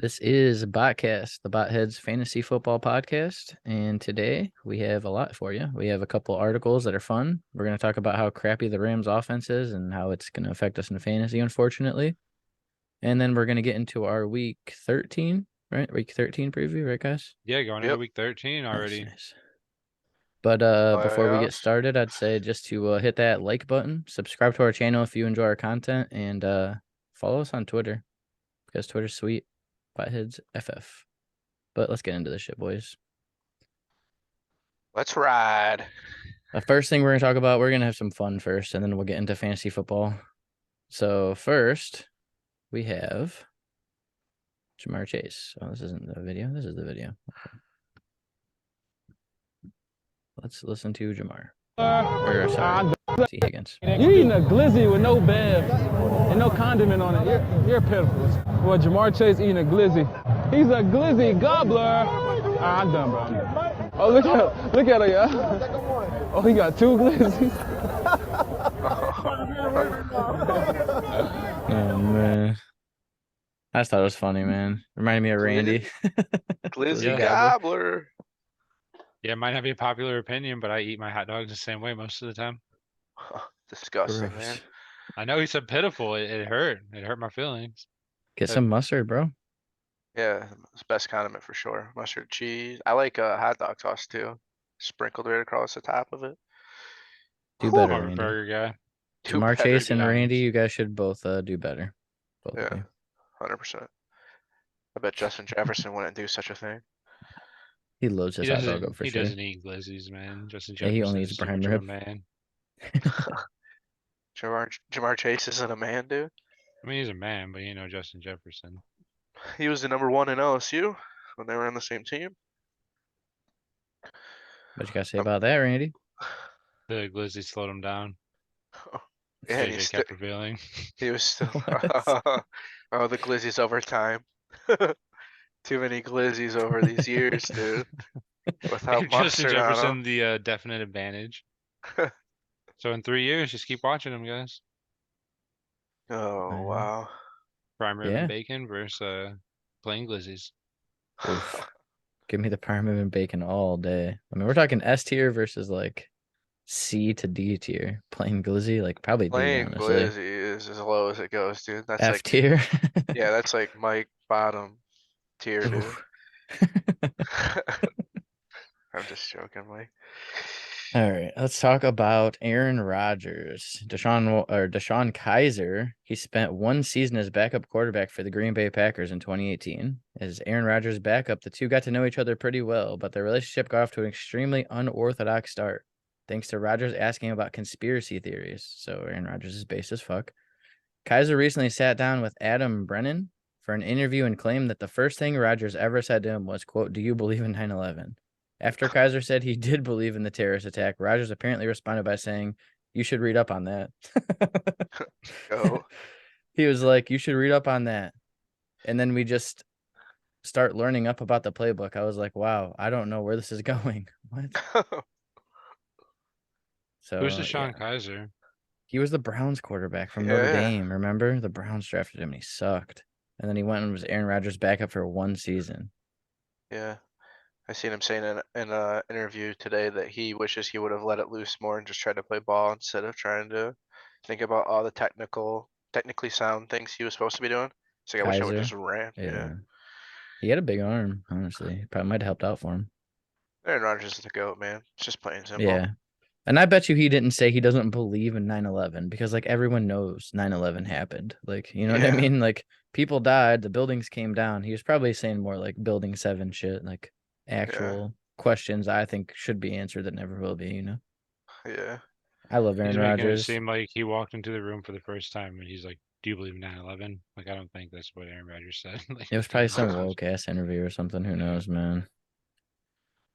This is Botcast, the Botheads Fantasy Football Podcast, and today we have a lot for you. We have a couple articles that are fun. We're going to talk about how crappy the Rams' offense is and how it's going to affect us in fantasy, unfortunately. And then we're going to get into our Week 13, right? Week 13 preview, right, guys? Yeah, going into week 13 already. Nice. But before we get Playoffs. started, I'd say just to hit that like button, subscribe to our channel if you enjoy our content, and follow us on Twitter because Twitter's sweet. Botheads FF. But let's get into this shit, boys. Let's ride. The first thing we're going to talk about, we're going to have some fun first, and then we'll get into fantasy football. So first, we have Jamar Chase. Oh, this isn't the video. This is the video. Okay. Let's listen to Jamar. Or, sorry, T. Higgins. You eating a glizzy with no babs and no condiment on it. You're pitiful. Well, Jamar Chase eating a glizzy. He's a glizzy gobbler. I'm done, bro. I'm done. Oh, look at her, yeah. Oh, he got two glizzies. Oh, man. I just thought it was funny, man. Reminded me of Randy. Glizzy Yeah. Gobbler. Yeah, it might not be a popular opinion, but I eat my hot dogs the same way most of the time. Disgusting, Gross. man. I know he said pitiful. It hurt. It hurt my feelings. Get some mustard, bro. Yeah, it's best condiment for sure. Mustard cheese. I like hot dog sauce too. Sprinkled right across the top of it. Do Whew. better, I'm a Randy. burger guy. Two Jamar better Chase and guys. Randy, you guys should both do better. Both of Yeah, you. 100%. I bet Justin Jefferson wouldn't do such a thing. He loads He his hot dog up doesn't. for He sure. doesn't eat glizzies, man. Justin Yeah, he Jefferson only is eats too prime much of a rib. man. Jamar Chase isn't a man, dude. I mean, he's a man, but you know Justin Jefferson. He was the #1 in LSU when they were on the same team. What you gotta say about that, Randy? The glizzy slowed him down. Yeah, and JJ kept revealing. he was still. What? Oh, the glizzies over time. Too many glizzies over these years, dude. Without Gave Justin mustard on Jefferson the definite advantage. So in 3 years, just keep watching him, guys. Oh, wow. Prime rib Yeah. and bacon versus plain glizzies. Oof. Give me the prime rib and bacon all day. I mean, we're talking S tier versus like C to D tier. Plain glizzy, like probably D, Plain honestly. glizzy is as low as it goes, dude. That's F like, tier. yeah, that's like Mike bottom tier, dude. Oof. I'm just joking, Mike. All right, let's talk about Aaron Rodgers. Deshaun Kaiser, he spent one season as backup quarterback for the Green Bay Packers in 2018. As Aaron Rodgers' backup, the two got to know each other pretty well, but their relationship got off to an extremely unorthodox start, thanks to Rodgers asking about conspiracy theories. So Aaron Rodgers is base as fuck. Kaiser recently sat down with Adam Brennan for an interview and claimed that the first thing Rodgers ever said to him was, quote, "Do you believe in 9/11?" After Kaiser said he did believe in the terrorist attack, Rodgers apparently responded by saying, "You should read up on that." Go. He was like, "You should read up on that." And then we just start learning up about the playbook. I was like, wow, I don't know where this is going. What? So Who's Deshaun yeah. Kaiser? He was the Browns quarterback from Yeah, Notre yeah. Dame. Remember? The Browns drafted him and he sucked. And then he went and was Aaron Rodgers' backup for one season. Yeah. I seen him saying in an interview today that he wishes he would have let it loose more and just tried to play ball instead of trying to think about all the technically sound things he was supposed to be doing. So I wish I would Kaiser. just ran. Yeah. He had a big arm, honestly. Probably might have helped out for him. Aaron Rodgers is the GOAT, man. It's just plain simple. Yeah. And I bet you he didn't say he doesn't believe in 9/11 because like everyone knows 9/11 happened. Like, you know what I Yeah. mean? Like people died, the buildings came down. He was probably saying more like building 7 shit, like actual questions I think should be answered that never will be, you know? Yeah. I love He's Aaron making it Rodgers. seem like he walked into the room for the first time and he's like, "Do you believe in 9/11?" Like, I don't think that's what Aaron Rodgers said. Like, It was probably some doesn't- woke ass interview or something. Who knows, man?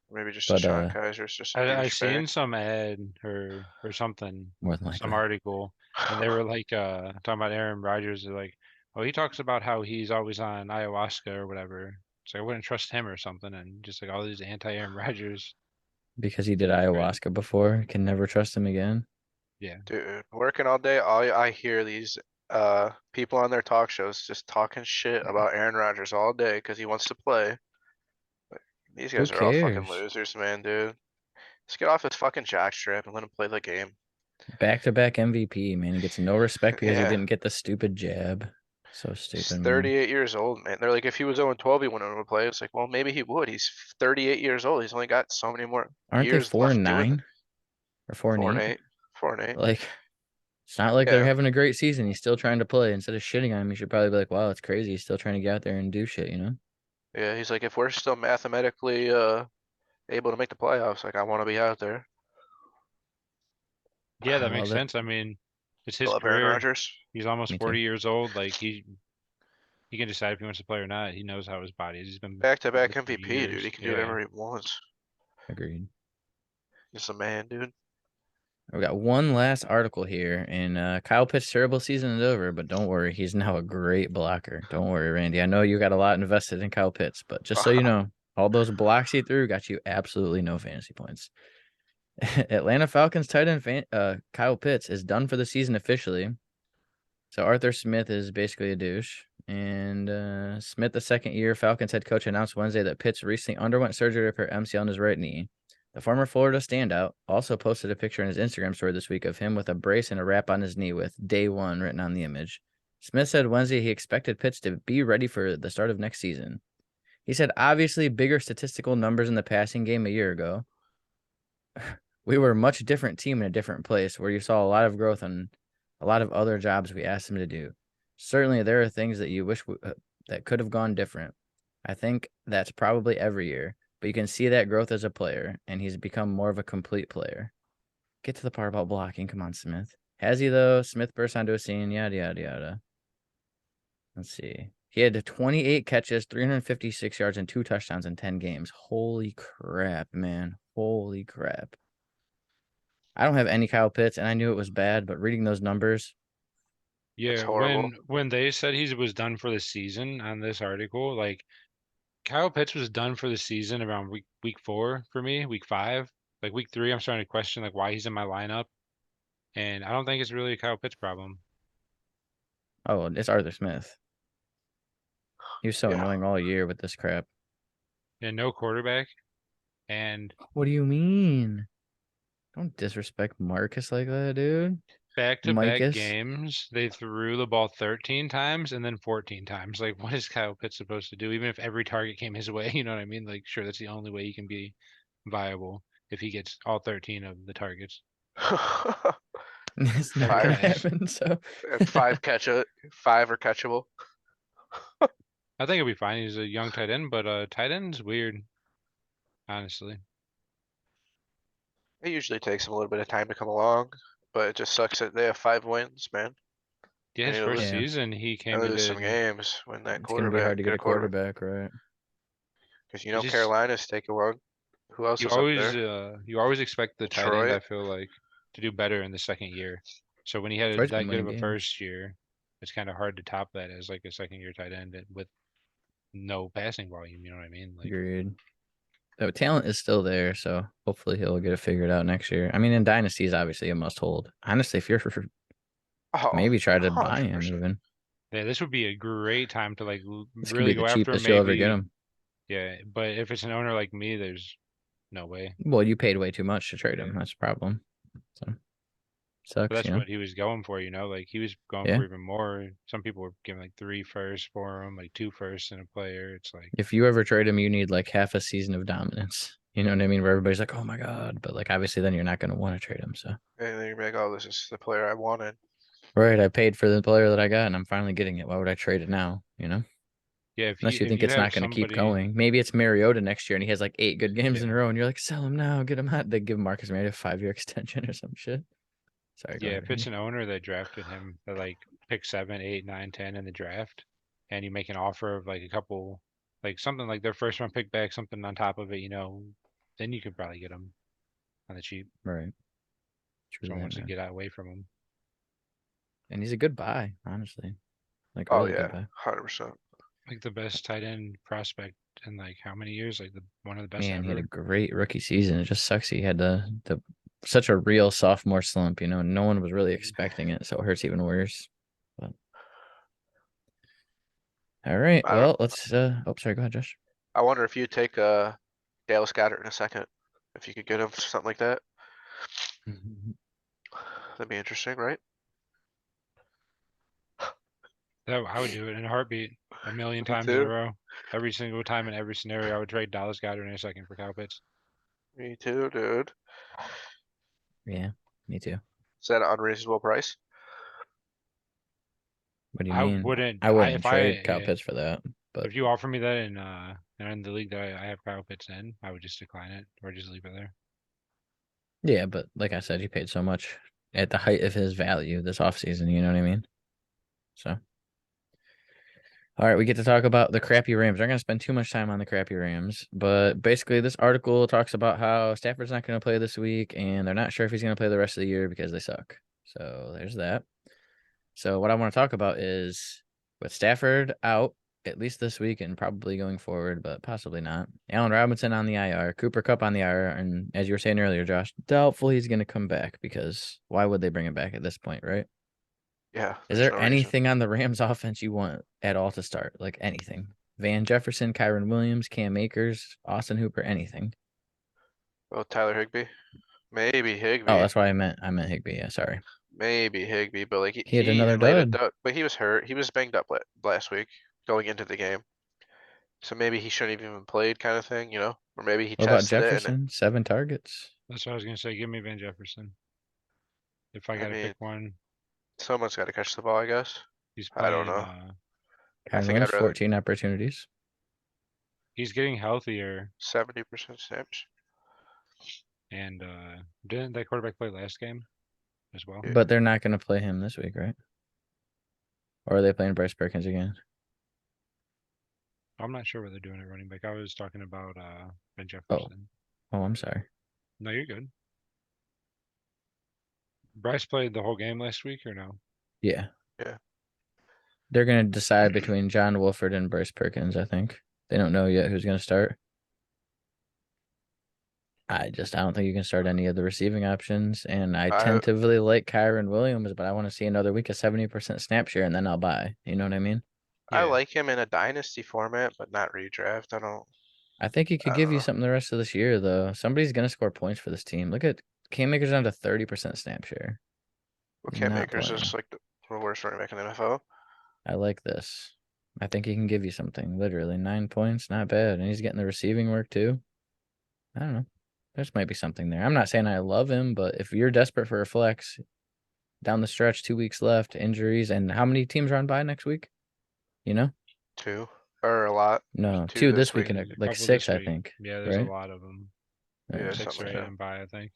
Maybe just But Deshaun Kaiser's just a I douchebag. seen some ad or something, more than likely. some article, and they were like talking about Aaron Rodgers. They're like, "Oh, he talks about how he's always on ayahuasca or whatever." So I wouldn't trust him or something, and just like all these anti-Aaron Rodgers. Because he did ayahuasca before, can never trust him again. Yeah, Dude, working all day, all I hear these people on their talk shows just talking shit about Aaron Rodgers all day because he wants to play. But these Who guys are all fucking cares? losers, man, dude. Just get off his fucking jockstrap and let him play the game. Back-to-back MVP, man. He gets no respect because he Yeah. didn't get the stupid jab. So He's stupid, man. 38 years old, man. They're like, if he was 0-12, he wouldn't want to play. It's like, well, maybe he would. He's 38 years old. He's only got so many more Aren't they years left doing it. 4-9 or 4-8? 4-8. 4-8. Like, it's not like they're Yeah. having a great season. He's still trying to play. Instead of shitting on him, you should probably be like, wow, it's crazy. He's still trying to get out there and do shit, you know? Yeah, he's like, if we're still mathematically able to make the playoffs, like I want to be out there. Yeah, that I makes love it. sense. I mean, it's I his love Aaron career. Rodgers. He's almost Me 40 too. years old. Like he can decide if he wants to play or not. He knows how his body is. He's been Back-to-back with for MVP, dude. years. He can do Yeah. whatever he wants. Agreed. He's a man, dude. We got one last article here, and Kyle Pitt's terrible season is over, but don't worry, he's now a great blocker. Don't worry, Randy. I know you got a lot invested in Kyle Pitts, but just so you know, all those blocks he threw got you absolutely no fantasy points. Atlanta Falcons tight end Kyle Pitts is done for the season officially. So Arthur Smith is basically a douche. And Smith, the second-year Falcons head coach, announced Wednesday that Pitts recently underwent surgery to repair MCL in his right knee. The former Florida standout also posted a picture in his Instagram story this week of him with a brace and a wrap on his knee with "Day 1" written on the image. Smith said Wednesday he expected Pitts to be ready for the start of next season. He said, obviously, bigger statistical numbers in the passing game a year ago. We were a much different team in a different place where you saw a lot of growth on a lot of other jobs we asked him to do. Certainly, there are things that you wish that could have gone different. I think that's probably every year. But you can see that growth as a player, and he's become more of a complete player. Get to the part about blocking. Come on, Smith. Has he, though? Smith burst onto a scene. Yada, yada, yada. Let's see. He had 28 catches, 356 yards, and 2 touchdowns in 10 games. Holy crap, man. Holy crap. I don't have any Kyle Pitts, and I knew it was bad, but reading those numbers. Yeah, horrible. when they said he was done for the season on this article, like Kyle Pitts was done for the season around week 4 for me, week 5. Like week 3, I'm starting to question like why he's in my lineup. And I don't think it's really a Kyle Pitts problem. Oh, it's Arthur Smith. He was so annoying all year with this crap. And no quarterback. And what do you mean? Don't disrespect Marcus like that, dude. Back-to-back games, they threw the ball 13 times and then 14 times. Like, what is Kyle Pitts supposed to do? Even if every target came his way, you know what I mean? Like, sure, that's the only way he can be viable if he gets all 13 of the targets. It's not gonna happen. So 5 are catchable. I think it'll be fine. He's a young tight end, but tight end's weird, honestly. It usually takes him a little bit of time to come along, but it just sucks that they have 5 wins, man. Yeah, his first season he came and into some games when that it's gonna be hard to get a quarterback, right? Because you know Carolina's taking one. Who else you is always up there? You always expect the tight end, I Detroit? feel like, to do better in the second year. So when he had Detroit's that been good of winning a games. first year, it's kind of hard to top that as like a second-year tight end with no passing volume. You know what I mean? Like, agreed. The talent is still there, so hopefully he'll get it figured out next year. I mean, in Dynasty is obviously a must hold. Honestly, if you're maybe try to buy him 100%. even. yeah, this would be a great time to like This could really be the go after him. cheapest you'll ever get Maybe, him. yeah. But if it's an owner like me, there's no way. Well, you paid way too much to trade him. Yeah. That's the problem. So But sucks, that's you know. what he was going for, you know. Like he was going Yeah. for even more. Some people were giving like 3 firsts for him, like 2 firsts in a player. It's like If you ever trade him, you need like half a season of dominance. You know what I mean? Where everybody's like, "Oh my god," but like obviously then you're not going to want to trade him. So And then you're like, oh, this is the player I wanted. right, I paid for the player that I got, and I'm finally getting it. Why would I trade it now? You know, yeah. unless you think it's not going to keep going. Maybe it's Mariota next year, and he has like 8 good games in a row, and you're like, sell him now, get him out. They give Marcus Mariota a 5-year extension or some shit. Sorry. Yeah, if it's an owner that drafted him at like pick 7, 8, 9, 10 in the draft, and you make an offer of like a couple, like something like their first round pick back, something on top of it, you know, then you could probably get him on the cheap. Right. True. Someone wants to get away from him. And he's a good buy, honestly. Like, Oh really yeah, good buy. 100%. Like the best tight end prospect in like how many years? Like one of the best Man, ever. he had a great rookie season. It just sucks he had the such a real sophomore slump. You know, no one was really expecting it, so it hurts even worse. But All right. I don't. Well, let's. Oh, sorry. Go ahead, Josh. I wonder if you'd take Dale Scatter in a second, if you could get him for something like that. That'd be interesting, right? I would do it in a heartbeat, a million Me times in a too. row. Every single time in every scenario, I would trade Dallas Goedert in a second for Kyle Pitts. Me too, dude. Yeah, me too. Is that an unreasonable price? What do you I mean? wouldn't. I wouldn't If I trade Kyle Pitts for that, but if you offer me that in the league that I have Kyle Pitts in, I would just decline it or just leave it there. yeah, but like I said, he paid so much at the height of his value this offseason. You know what I mean? So. All right, we get to talk about the crappy Rams. I'm not going to spend too much time on the crappy Rams, but basically, this article talks about how Stafford's not going to play this week, and they're not sure if he's going to play the rest of the year because they suck. So there's that. So what I want to talk about is with Stafford out at least this week and probably going forward, but possibly not. Allen Robinson on the IR, Cooper Kupp on the IR, and as you were saying earlier, Josh, doubtful he's going to come back because why would they bring him back at this point, right? Yeah, Is there's no there reason. anything on the Rams offense you want at all to start? Like anything? Van Jefferson, Kyron Williams, Cam Akers, Austin Hooper, anything. Oh, Tyler Higbee. Maybe Oh, Higbee. that's why I meant Higbee. Yeah, sorry. Maybe Higbee, but like He had he another even laid a dud. but he was hurt. He was banged up last week going into the game. So maybe he shouldn't have even played kind of thing, you know? Or maybe he What about tested it and Jefferson? 7 targets. That's what I was gonna say. Give me Van Jefferson. If I I gotta mean, pick one, someone's got to catch the ball, I guess. he's I don't playing. know. I Kyron think Williams, I'd rather 14 opportunities. He's getting healthier, 70% snaps. and didn't that quarterback play last game as well? Yeah. But they're not going to play him this week, right? Or are they playing Bryce Perkins again? I'm not sure what they're doing at running back. I was talking about Van Jefferson. Oh, I'm sorry. No, you're good. Bryce played the whole game last week or no? Yeah. Yeah. They're going to decide between John Wolford and Bryce Perkins, I think. They don't know yet who's going to start. I don't think you can start any of the receiving options. And I tentatively like Kyron Williams, but I want to see another week of 70% snap share and then I'll buy. You know what I mean? I Yeah. like him in a dynasty format, but not redraft. I think he could I give don't you know. something the rest of this year, though. Somebody's going to score points for this team. Look at Cam Akers down to 30% snap share. Well, He's Cam not Akers playing. is like the worst running back in the NFL. I like this. I think he can give you something. Literally 9 points, not bad. And he's getting the receiving work too. I don't know. There's might be something there. I'm not saying I love him, but if you're desperate for a flex down the stretch, 2 weeks left, injuries, and how many teams are on bye next week? You know? 2 or a lot. No, 2 2 this this week week. and There's a like couple 6, this I week. think. Yeah, there's a Right? lot of them. Yeah, 6 something or like 8 that. on by, I think.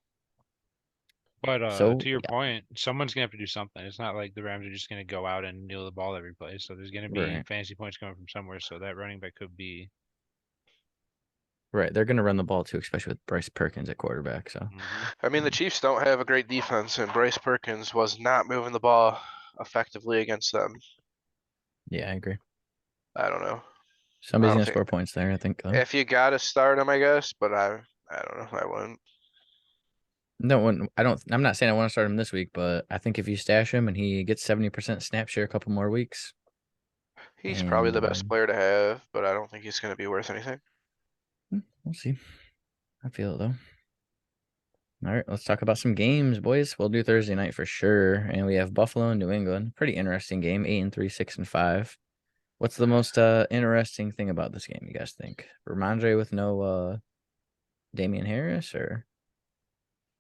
But So to your point, someone's gonna have to do something. It's not like the Rams are just gonna go out and kneel the ball every play. So there's gonna be right. fantasy points coming from somewhere. So that running back could be. Right. They're gonna run the ball too, especially with Bryce Perkins at quarterback. So I mean, the Chiefs don't have a great defense, and Bryce Perkins was not moving the ball effectively against them. yeah, I agree. I don't know. Somebody's don't gonna think- score points there, I think. Though. If you gotta start him, I guess, but I don't know. I wouldn't. No one, I don't. I'm not saying I want to start him this week, but I think if you stash him and he gets 70% snap share a couple more weeks, He's probably and the best player to have, but I don't think he's gonna be worth anything. we'll see. I feel it though. All right, let's talk about some games, boys. We'll do Thursday night for sure, and we have Buffalo and New England. Pretty interesting game. 8-3, 6-5. What's the most interesting thing about this game? You guys think? Ramondre with no Damian Harris or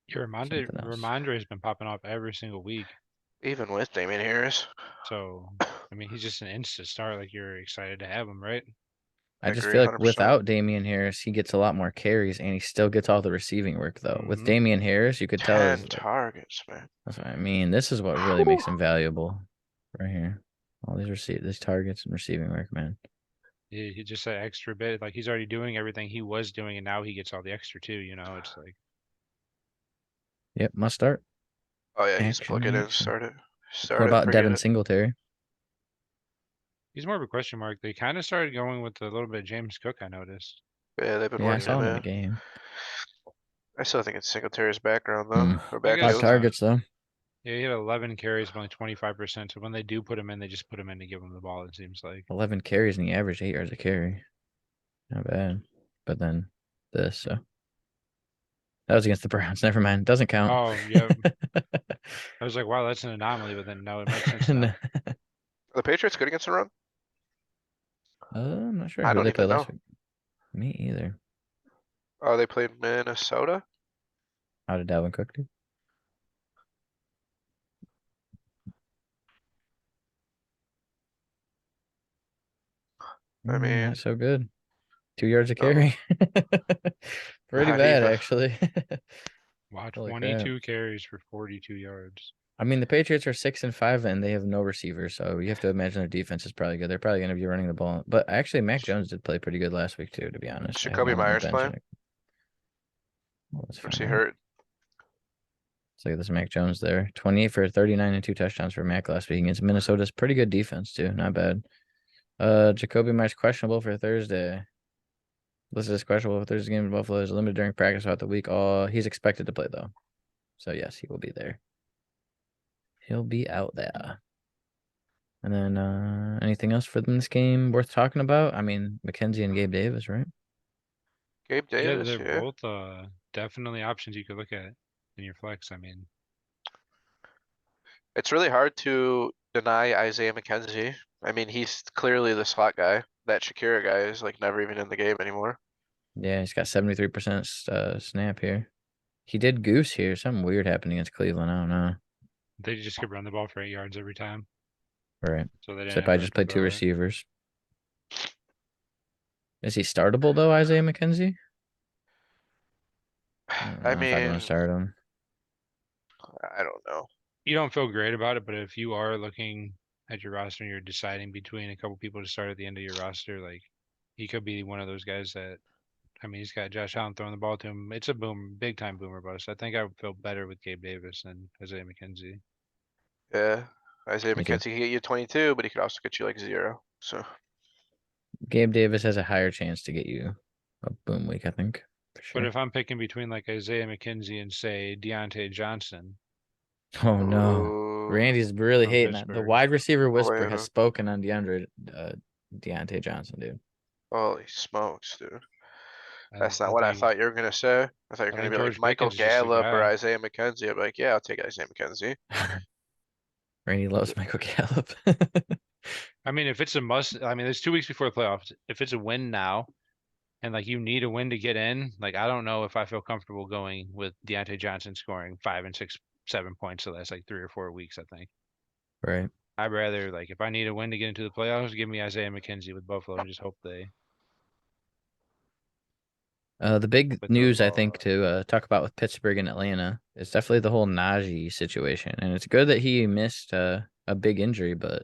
Yeah, something else? Reminder has been popping off every single week. Even with Damian Harris. So I mean, he's just an instant start. Like you're excited to have him, right? I just agree feel like 100%. without Damian Harris, he gets a lot more carries and he still gets all the receiving work though. With Mhm. Damian Harris, you could tell 10 is targets, man. that's what I mean. This is what really makes him valuable, right here. All these targets and receiving work, man. He just that extra bit. Like he's already doing everything he was doing, and now he gets all the extra too. You know, it's like Yep, must start. Oh yeah, he's Action, plug it in, action. start it. Start What it, about forget Devin it. Singletary? he's more of a question mark. They kind of started going with a little bit of James Cook. I noticed. Yeah, they've been Yeah, I running saw him in the him game. I still think it's Singletary's background though, or I guess, 5 backfield. targets though. Yeah, he had 11 carries, but only 25%. So when they do put him in, they just put him in to give him the ball, it seems like. 11 carries and he averaged 8 yards a carry. Not bad. But then this, so. That was against the Browns. Never mind. Doesn't count. Oh, yeah. I was like, wow, that's an anomaly, but then no, it makes sense now. Are the Patriots good against the run? I'm not sure I who don't they played even last know. week. Me either. Oh, they played Minnesota? How did Dalvin Cook do? I mean, Not so good. 2 yards a no, carry. Pretty not bad, even. actually. Wow, Holy crap. 22 carries for 42 yards. I mean, the Patriots are 6-5 and they have no receiver, so you have to imagine their defense is probably good. They're probably going to be running the ball. But actually, Mac Jones did play pretty good last week, too, to be honest. I have him Jacoby on the Myers bench. playing? And let's Or is he find out. hurt? Let's look at this Mac Jones there. 28 for 39 and 2 touchdowns for Mac last week against Minnesota's pretty good defense, too. Not bad. Jacoby Myers questionable for Thursday. Listed as questionable for Thursday's game in Buffalo. Is limited during practice throughout the week. He's expected to play, though. So, yes, he will be there. He'll be out there. And then anything else for this game worth talking about? I mean, McKenzie and Gabe Davis, right? Gabe Yeah, Davis, they're yeah. both definitely options you could look at in your flex. I mean, It's really hard to deny Isaiah McKenzie. I mean, he's clearly the slot guy. That Shakira guy is like never even in the game anymore. Yeah, he's got 73% snap here. He did goose here. Something weird happened against Cleveland. I don't know. they just could run the ball for 8 yards every time. Right. So they So didn't I have to just played 2 throw it. receivers. Is he startable, though, Isaiah McKenzie? I don't I know if I'd want to mean, start him. I don't know. You don't feel great about it, but if you are looking at your roster and you're deciding between a couple people to start at the end of your roster, like he could be one of those guys that, I mean, he's got Josh Allen throwing the ball to him. It's a big time boomer bust. I think I would feel better with Gabe Davis than Isaiah McKenzie. Yeah. Isaiah Me too. McKenzie can get you 22, but he could also get you like 0. So Gabe Davis has a higher chance to get you a boom week, I think. For But sure. if I'm picking between like Isaiah McKenzie and say Deontay Johnson, Oh, no. ooh, Randy's really from hating that. The Pittsburgh. wide receiver whisper has Atlanta. spoken on Deontay Johnson, dude. Holy smokes, dude. I, That's not I what I think thought you were gonna say. I thought you were I gonna think be like George Michael Pickens is just a Gallup or guy. Isaiah McKenzie. I'm like, yeah, I'll take Isaiah McKenzie. Randy loves Michael Gallup. I mean, if it's a must, I mean, there's 2 weeks before the playoffs. If it's a win now, and like you need a win to get in, like I don't know if I feel comfortable going with Deontay Johnson scoring 5 and 6, 7 points the last like 3 or 4 weeks. I think Right. I'd rather like if I need a win to get into the playoffs, give me Isaiah McKenzie with Buffalo and just hope they The big throw the news I ball. think to talk about with Pittsburgh and Atlanta is definitely the whole Najee situation, and it's good that he missed a big injury, but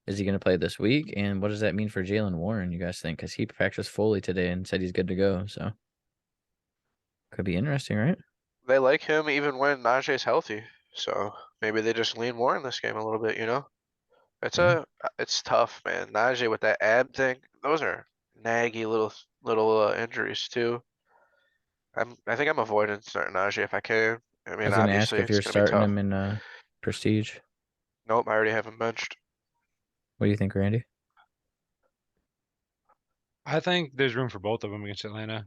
is he going to play this week? And what does that mean for Jalen Warren? You guys think? Because he practiced fully today and said he's good to go, so could be interesting, right? They like him even when Najee's healthy. So maybe they just lean more in this game a little bit, you know? Yeah. It's tough, man. Najee with that ab thing, those are naggy little injuries too. I think I'm avoiding starting Najee if I can. I I mean, was going to ask obviously if it's you're gonna be starting tough. him in Prestige. Nope, I already have him benched. What do you think, Randy? I think there's room for both of them against Atlanta.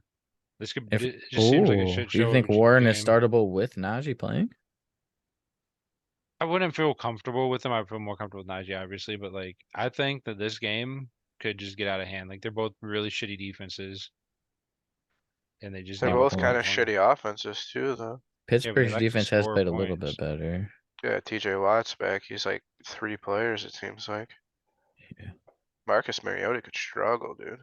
If It just seems like a shit you show of think a Warren is game. startable with Najee playing? I wouldn't feel comfortable with them. I feel more comfortable with Najee, obviously, but like I think that this game could just get out of hand. Like they're both really shitty defenses, and they just They're give up both a Well, lot kind of of points. shitty offenses too, though. Yeah, but they Pittsburgh's like to defense has score played a little bit points. better. Yeah, TJ Watt's back. He's like 3 players, it seems like. Yeah. Marcus Mariota could struggle, dude.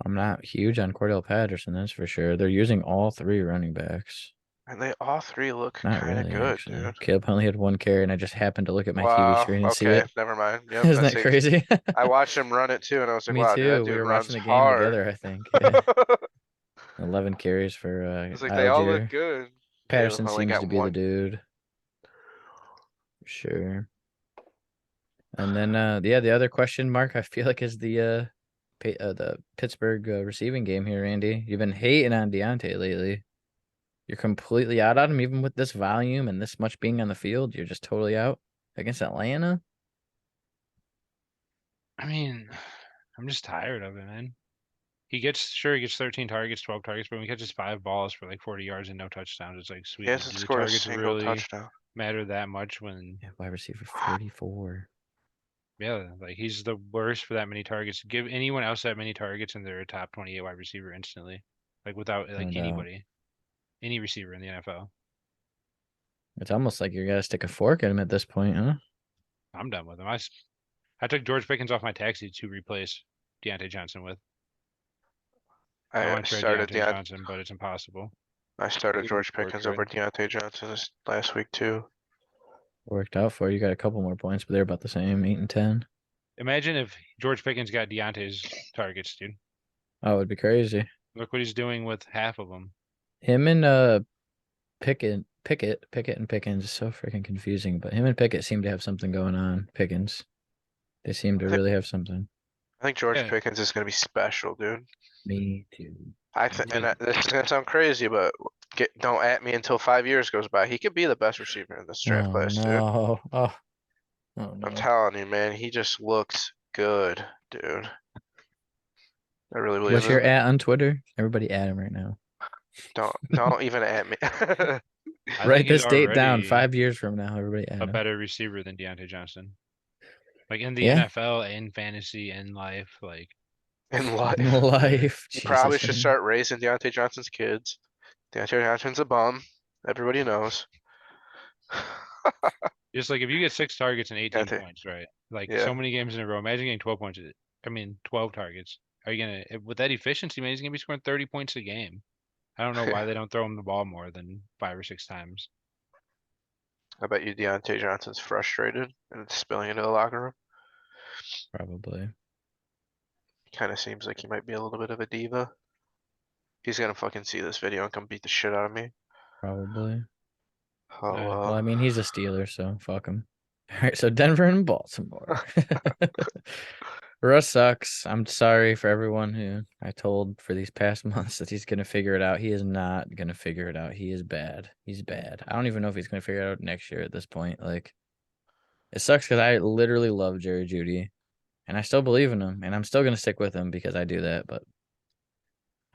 I'm not huge on Cordell Patterson, that's for sure. They're using all 3 running backs. And they all 3 look Not kind of really, good, actually. dude. Caleb Huntley had 1 carry, and I just happened to look at my TV Wow, screen and see okay, it. never mind. Yep, Isn't that's that it. crazy? I watched him run it too, and I was like, Me wow, dude, that too. We dude were runs watching the game hard. together, I think. Yeah. 11 carries for It's like they all look Algier. good. Caleb Patterson only seems got to be the 1. dude. For sure. And then the other question mark I feel like is the Pittsburgh receiving game here, Andy. You've been hating on Deontay lately. You're completely out on him, even with this volume and this much being on the field. You're just totally out against Atlanta. I mean, I'm just tired of it, man. He gets 13 targets, 12 targets, but when he catches 5 balls for like 40 yards and no touchdowns, it's like, He sweet. hasn't Do the scored a targets single really touchdown. matter that much when, Yeah, wide receiver 44. yeah, like he's the worst for that many targets. Give anyone else that many targets and they're a top 28 wide receiver instantly. Like without like No doubt. anybody, any receiver in the NFL. It's almost like you gotta stick a fork in him at this point, huh? I'm done with him. I took George Pickens off my taxi to replace Deontay Johnson with. I I want to trade started Deontay Johnson, but it's impossible. I started Looking George for a Pickens trade. over Deontay Johnson this last week too. Worked out for you. You got a couple more points, but they're about the same, 8 and 10. Imagine if George Pickens got Deontay's targets, dude. Oh, it'd be crazy. Look what he's doing with half of them. Him and Pickett and Pickens is so freaking confusing. But him and Pickett seem to have something going on. Pickens, they seem to really have something. I think George Yeah. Pickens is gonna be special, dude. Me too. This is gonna sound crazy, but don't at me until 5 years goes by. He could be the best receiver in this draft Oh class, dude. no! Oh no! I'm telling you, man, he just looks good, dude. I really believe What's your it. at on Twitter? Everybody at him right now. Don't even at me. I Write think he's this date down. already 5 years from now, everybody at a him. better receiver than Deontay Johnson. Like in the Yeah. NFL, in fantasy, in life, like In life. In life, You probably Jesus, should man. start raising Deontay Johnson's kids. Deontay Johnson's a bum. Everybody knows. just like if you get 6 targets and 18 Deontay, points, right? Like yeah. so many games in a row. Imagine getting 12 points. I mean, 12 targets. Are you gonna with that efficiency, man? He's gonna be scoring 30 points a game. I don't know why they don't throw him the ball more than 5 or 6 times. I bet you Deontay Johnson's frustrated and it's spilling into the locker room. Probably. Kind of seems like he might be a little bit of a diva. He's gonna fucking see this video and come beat the shit out of me. Probably. Oh Well, I mean, he's a Steeler, so fuck him. All right, so Denver and Baltimore. Russ sucks. I'm sorry for everyone who I told for these past months that he's gonna figure it out. He is not gonna figure it out. He is bad. He's bad. I don't even know if he's gonna figure it out next year at this point. Like, it sucks because I literally love Jerry Jeudy, and I still believe in him, and I'm still gonna stick with him because I do that. But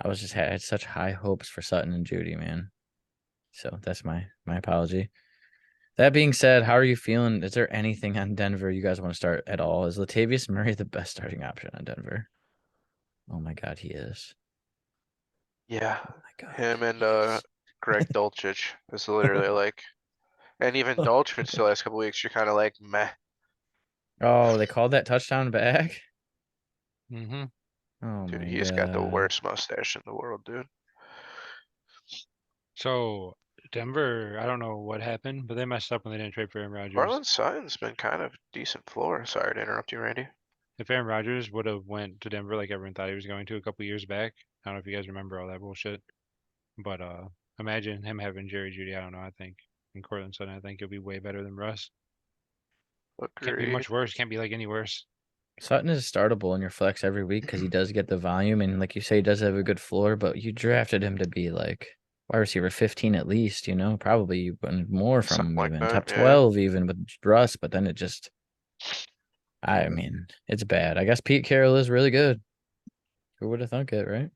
I was just had such high hopes for Sutton and Jeudy, man. So that's my apology. That being said, how are you feeling? Is there anything on Denver you guys want to start at all? Is Latavius Murray the best starting option on Denver? Oh my God, he is. yeah, Oh my God. him and Greg Dulcich is literally like, and even Dulcich the last couple weeks, you're kind of like meh. Oh, they called that touchdown back? Mm-hmm. Oh Dude, my he's got the God. worst mustache in the world, dude. So Denver, I don't know what happened, but they messed up when they didn't trade for Aaron Rodgers. Marlon Sutton's been kind of decent floor. Sorry to interrupt you, Randy. If Aaron Rodgers would have went to Denver like everyone thought he was going to a couple years back, I don't know if you guys remember all that bullshit. But imagine him having Jerry Jeudy. I don't know. I think in Cortland Sutton, I think he'll be way better than Russ. Can't be Agreed. much worse. Can't be like any worse. Sutton is startable in your flex every week because he does get the volume. And like you say, he does have a good floor, but you drafted him to be like wide receiver 15 at least, you know, probably you wanted more from Something him, like even that, top yeah. 12, even with Russ. But then it just, I mean, it's bad. I guess Pete Carroll is really good. Who would have thunk it, right?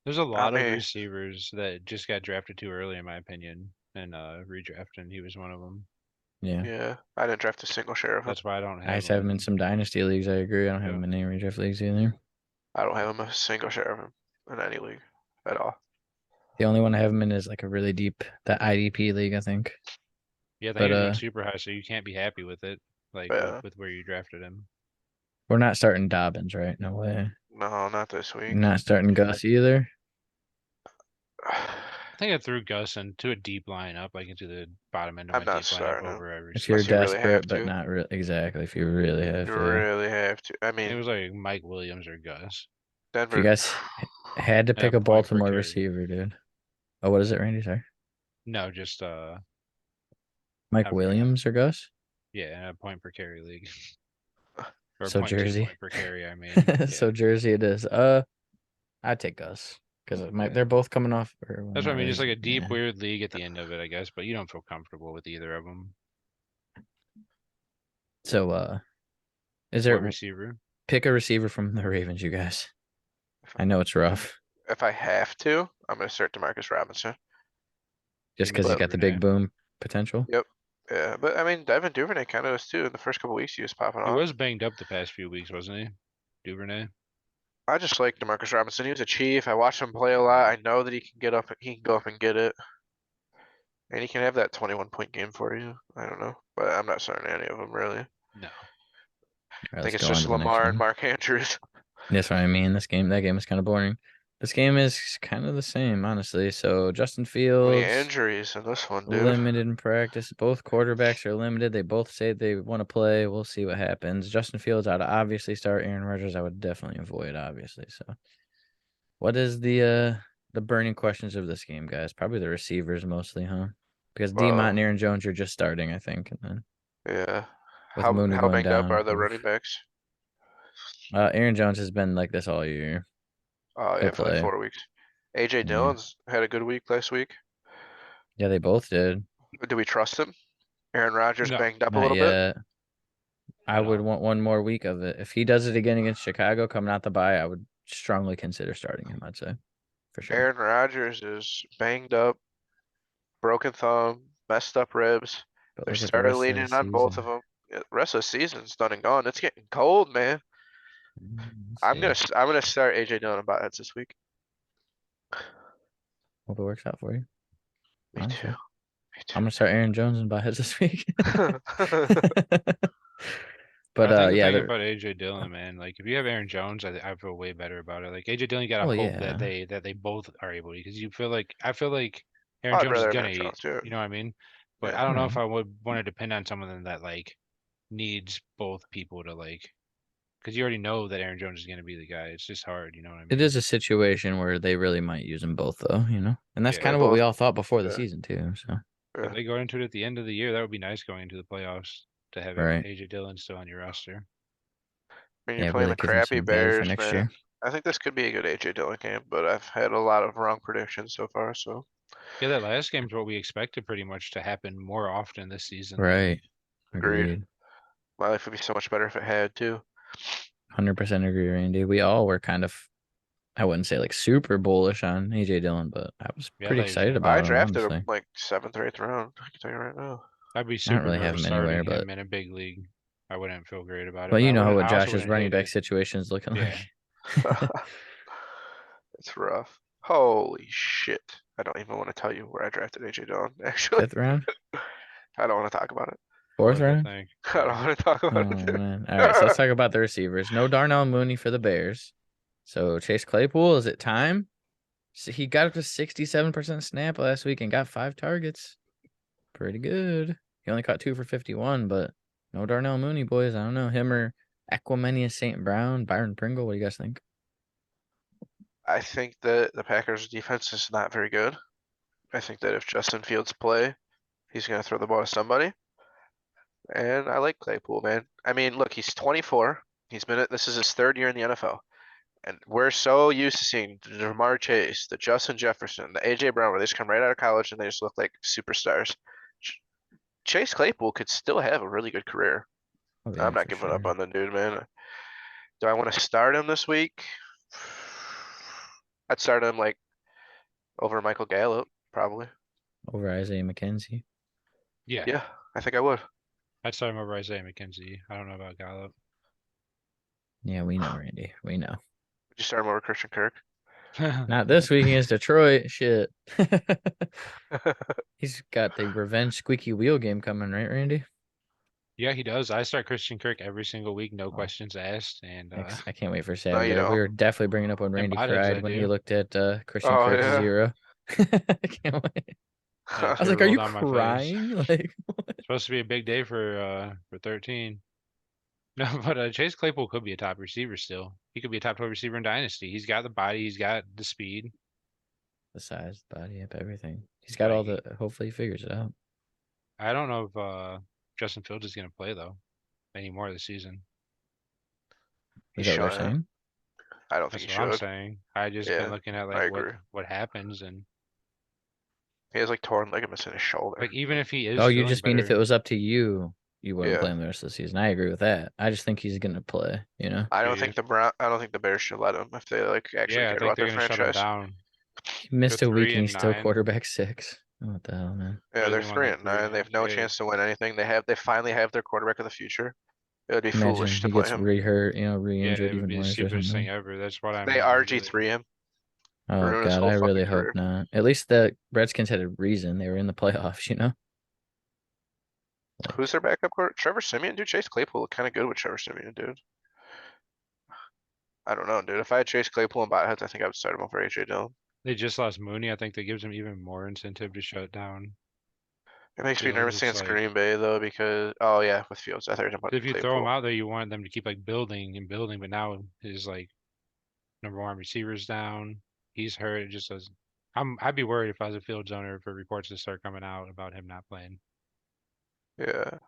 There's a lot of mean- receivers that just got drafted too early, in my opinion, and redraft, and he was one of them. Yeah. Yeah, I didn't draft a single share of him. That's why I don't have I just have him in some dynasty leagues. I agree. I don't have Yeah. him in any redraft leagues either. I don't have him a single share of him in any league at all. The only one I have him in is like a really deep, that IDP league, I think. Yeah, I think But, he's went super high, so you can't be happy with it, like Yeah. with where you drafted him. We're not starting Dobbins, right? No way. No, not this week. Not starting Gus either. I think I threw Gus into a deep lineup, like into the bottom end of I'm my not deep lineup starting him. over every. If you're Unless you really have desperate, but to. not really. Exactly. If you really have You to. really have to. I It mean, was like Mike Williams or Gus. If you Denver. guys had to And a pick a point per Baltimore carry. receiver, dude. Oh, what is it, Randy? Sorry. No, just Mike I forgot. Williams or Gus? Yeah, in a point per carry league. Or So 0.2 Jersey. point per carry, I mean. So Jersey it is. I'd take Gus. because they're both coming off. Or, well, That's what I not mean. Just like really, a deep, yeah. weird league at the end of it, I guess. But you don't feel comfortable with either of them. So, is What there receiver? pick a receiver from the Ravens, you guys? I know it's rough, If I have to, I'm gonna start Demarcus Robinson. just Give me because he's got the big Duvernay. boom potential. Yep. Yeah, but I mean, Devin Duvernay kind of was too. In the first couple weeks, he was popping He off. was banged up the past few weeks, wasn't he? Duvernay. I just like Demarcus Robinson. He was a chief. I watched him play a lot. I know that he can get up. He can go up and get it, and he can have that 21-point game for you. I don't know, but I'm not starting any of them really. No. All I right, think let's it's go on just to the next Lamar and one. Mark Andrews. That's what I mean. That game is kind of boring. This game is kind of the same, honestly. So Justin Many Fields injuries in this one, dude. limited in practice. Both quarterbacks are limited. They both say they want to play. We'll see what happens. Justin Fields, I'd obviously start. Aaron Rodgers, I would definitely avoid, obviously. So, what is the burning questions of this game, guys? Probably the receivers mostly, huh? Because D-Mont and Aaron Jones are just starting, I think, and then Yeah. with Mooney How going banged up down, are the running oof. backs? Aaron Jones has been like this all year. Oh He'll yeah, for like play. 4 weeks. AJ Yeah. Dillon's had a good week last week. Yeah, they both did. Do we trust him? Aaron Rodgers No. banged up a Not little bit. yet. I would want one more week of it. If he does it again against Chicago coming out the bye, I would strongly consider starting him, I'd say. For sure. Aaron Rodgers is banged up, broken thumb, messed up ribs. But They're look at the starting rest of the leaning on both of season. them. Rest of the season's done and gone. It's getting cold, man. Let's I'm see. gonna start AJ Dillon and Botheads this week. Hope it works out for you. Me too. Honestly. Me I'm gonna start Aaron Jones and Buys this week. too. But I think the yeah, thing about AJ Dillon, man, like if you have Aaron Jones, I feel way better about it. Like AJ Dillon, you gotta well, hope yeah. that they both are able to, because I feel like Aaron I'd Jones is rather have gonna Aaron eat. Jones do it. You know what I mean? But Yeah. I don't know if Right. I would want to depend on someone that like needs both people to like, because you already know that Aaron Jones is gonna be the guy. It's just hard. You know what I mean? It is a situation where they really might use them both, though, and that's Yeah. kind They of what we both. all thought before the Yeah. season too. So If Yeah. they go into it at the end of the year, that would be nice going into the playoffs to have right, AJ Dillon still on your roster. I mean, you're yeah, playing really the gives them crappy some value for Bears, next man. year. I think this could be a good AJ Dillon game, but I've had a lot of wrong predictions so far, so Yeah, that last game's what we expected pretty much to happen more often this season. Right, agreed. agreed. My life would be so much better if it had too. 100% agree, Randy. We all were kind of, I wouldn't say like super bullish on AJ Dillon, but I was Yeah, pretty like excited I about him, drafted him honestly. like 7th or 8th round. I can tell you right now. I'd be I don't super really have nervous him starting anywhere, but him in a big league. I wouldn't feel great about it, well, but you know what I also Josh's wouldn't running hate back it. situation is looking Yeah. like. It's rough. Holy shit. I don't even want to tell you where I drafted AJ Dillon, actually. 5th round, I don't want to talk about it. 4th What, I round. think. I don't want to talk Oh about it. man! All right, so let's talk about the receivers. No Darnell Mooney for the Bears. So Chase Claypool, is it time? So he got up to 67% snap last week and got 5 targets. Pretty good. He only caught 2 for 51, but no Darnell Mooney, boys. I don't know him or Equimania St. Brown, Byron Pringle. What do you guys think? I think that the Packers defense is not very good. I think that if Justin Fields play, he's gonna throw the ball to somebody. And I like Claypool, man. I mean, look, he's 24. This is his 3rd year in the NFL. And we're so used to seeing the Jamar Chase, the Justin Jefferson, the AJ Brown, where they just come right out of college and they just look like superstars. Chase Claypool could still have a really good career. Oh yeah, I'm not for giving up sure. on the dude, man. Do I want to start him this week? I'd start him like over Michael Gallup, probably. Over Isaiah McKenzie. Yeah. Yeah, I think I would. I'd start him over Isaiah McKenzie. I don't know about Gallup. Yeah, we know, Randy. We know. Would you start him over Christian Kirk? Not this week against Detroit. Shit. He's got the revenge squeaky wheel game coming, right, Randy? Yeah, he does. I start Christian Kirk every single week, no Oh. questions asked. And I can't wait for No, you Saturday. We don't. were definitely bringing up when and Randy Botheads, I cried when he do. looked at Christian Oh, Kirk's yeah. 0. I can't wait. Yeah, I was tear like, "Are rolled you down my face. crying?" Like, Supposed to be a big day for 13. No, but Chase Claypool could be a top receiver still. He could be a top 12 receiver in Dynasty. He's got the body, he's got the speed. the size, the body, up, everything. He's got But all the. Hopefully, he figures it out. I don't know if Justin Fields is going to play though anymore this season. He Is that what they're shouldn't. saying? I don't think That's he what I'm should. saying. I just been Yeah, looking at I like agree. what happens, and He has like torn ligaments in his shoulder. like even if he Oh, is you feeling just mean if it better, was up to you, you wouldn't play Yeah, him the rest of the season. I agree with that. I just think he's gonna play, you know? I do don't you? think I don't think the Bears should let him if they like actually Yeah, I cared think about they're their gonna shut him franchise. down. He They're missed a week and he's still 3-9. quarterback 6. What the hell, man? Yeah, What do they're they want, like 3-9. They have no 3-9? chance to win anything. They finally have their quarterback of the future. It would be Imagine foolish to he play gets him. re-hurt, Yeah, re-injured it would even be the worse or stupidest thing something. ever. That's what They I'm really. RG3 him, Oh ruin his God, whole I really fucking hope career. not. At least the Redskins had a reason. They were in the playoffs, you know? Who's Like, their backup quarterback? Trevor Siemian, dude. Chase Claypool looked kind of good with Trevor Siemian, dude. I don't know, dude. If I had Chase Claypool and Botheads, I think I would start him over AJ Dillon. They just lost Mooney. I think that gives them even more incentive to shut down It makes me Fields. nervous It's against like Green Bay though because yeah, with Fields, I thought you were talking about if you throw him Claypool. out there, you want them to keep like building and building, but now his like number one receiver's down. He's hurt. It just doesn't. I'd be worried if I was a Fields owner for reports to start coming out about him not playing. Yeah.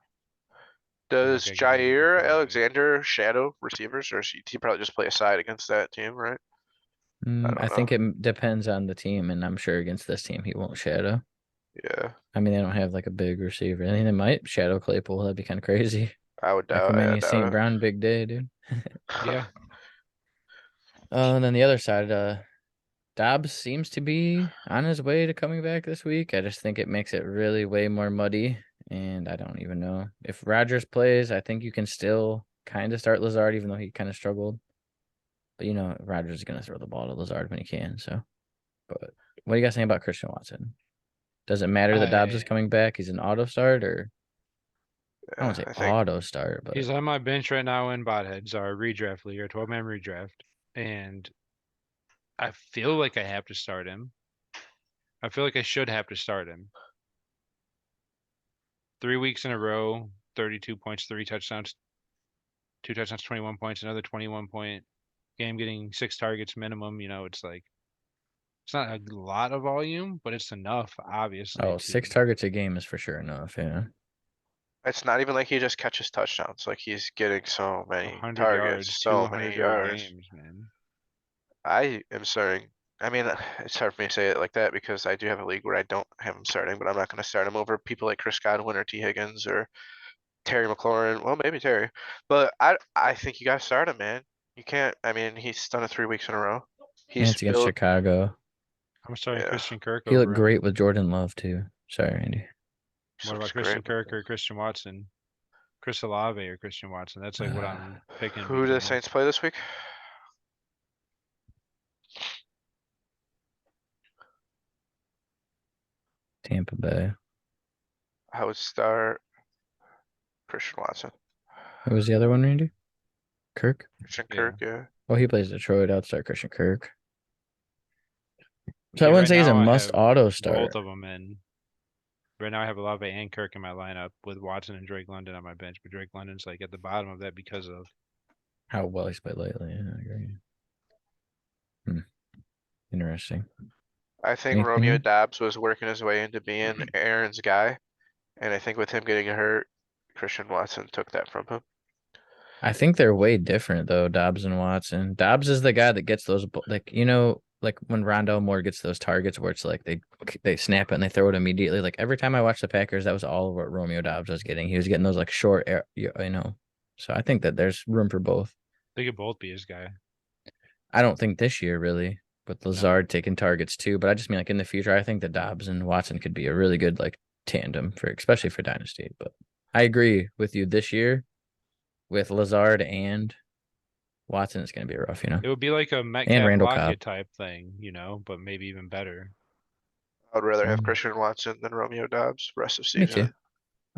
He's Does not gonna give me anything Jair positive. Alexander shadow receivers, or should he probably just play aside against that team, right? I I don't know. think it depends on the team, and I'm sure against this team he won't shadow. Yeah, I mean, they don't have like a big receiver. I mean, they might shadow Claypool. That'd be kind of crazy. I would doubt. I Acrimania St. doubt Brown, big day, dude. Yeah, it. And then the other side, Dobbs seems to be on his way to coming back this week. I just think it makes it really way more muddy. And I don't even know. If Rodgers plays, I think you can still kind of start Lazard, even though he kind of struggled. But Rodgers is going to throw the ball to Lazard when he can. So, but what do you guys think about Christian Watson? Does it matter that Dobbs is I coming back? He's an auto start, or I don't want Yeah, to say I think auto start, but he's on my bench right now in Botheads, our redraft league, our 12-man redraft, and I feel like I have to start him. I feel like I should have to start him. 3 weeks in a row, 32 points, 3 touchdowns, 2 touchdowns, 21 points, another 21-point game, getting 6 targets minimum. It's like it's not a lot of volume, but it's enough, obviously, oh, to 6 targets a game is for sure enough. Yeah. it's not even like he just catches touchdowns. Like he's getting so many 100 yards, targets, so many 200-yard yards. games, man. I am starting. I mean, it's hard for me to say it like that because I do have a league where I don't have him starting, but I'm not going to start him over people like Chris Godwin or T. Higgins or Terry McLaurin. Well, maybe Terry, but I think you got to start him, man. You can't. I mean, he's done it 3 weeks in a row. And He's it's against built. Chicago. I'm starting Yeah, Christian Kirk He looked over him. great with Jordan Love, too. Sorry, Randy. he What looks about great. Christian Kirk or Christian Watson? Chris Olave or Christian Watson? That's like what I'm picking Who do the between. Saints play this week? Tampa Bay. I would start Christian Watson. Who was the other one, Randy? Kirk? Christian Yeah. Kirk, yeah. Well, he plays Detroit. I'd start Christian Kirk. So I Yeah, wouldn't right say he's a now I must have auto both start. of them in. Right now I have Olave and Kirk in my lineup with Watson and Drake London on my bench, but Drake London's like at the bottom of that because of How well he's played lately. Yeah, I agree. Interesting. I think Romeo Anything? Dobbs was working his way into being Aaron's guy, and I think with him getting hurt, Christian Watson took that from him. I think they're way different though, Dobbs and Watson. Dobbs is the guy that gets those like like when Rondell Moore gets those targets where it's like they snap it and they throw it immediately. Like every time I watched the Packers, that was all what Romeo Dobbs was getting. He was getting those like short So I think that there's room for both. they could both be his guy. I don't think this year really with Lazard taking targets too, but I just mean like in the future, I think that Dobbs and Watson could be a really good like tandem especially for Dynasty. But I agree with you this year with Lazard and Watson, it's going to be rough, It would be like a And Metcalf Randall Cobb. Lockett type thing, but maybe even better. I would rather have Mm. Christian Watson than Romeo Dobbs rest of Me too. season.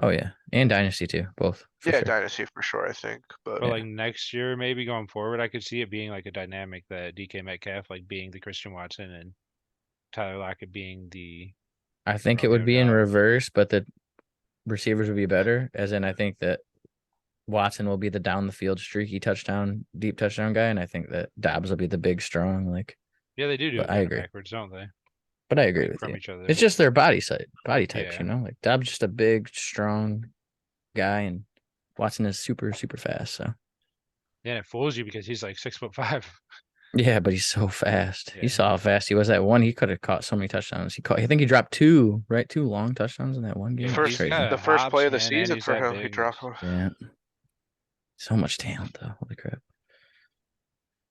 Oh yeah, and Dynasty too, both for Yeah, sure. Dynasty for sure, I think. But But like next year, maybe going forward, I could see it being like a dynamic that DK Metcalf like being the Christian Watson and Tyler Lockett being the I think it Romeo would be in Dobbs. reverse, but the receivers would be better. As in, I think that Watson will be the down the field streaky deep touchdown guy, and I think that Dobbs will be the big strong Yeah, they do But it I kind of agree. backwards, don't they? But I agree Like with from you. each other. It's just their body types, Yeah. Like Dobbs just a big, strong guy, and Watson is super, super fast. So Yeah, and it fools you because he's like 6'5". Yeah, but he's so fast. Yeah. You saw how fast he was that one. He could have caught so many touchdowns. I think he dropped two, right? Two long touchdowns in that one game. Yeah, That's he's First, crazy. the got first play hops, of the man, and season he's for that him, he big. dropped. Yeah. So much talent, though. Holy crap.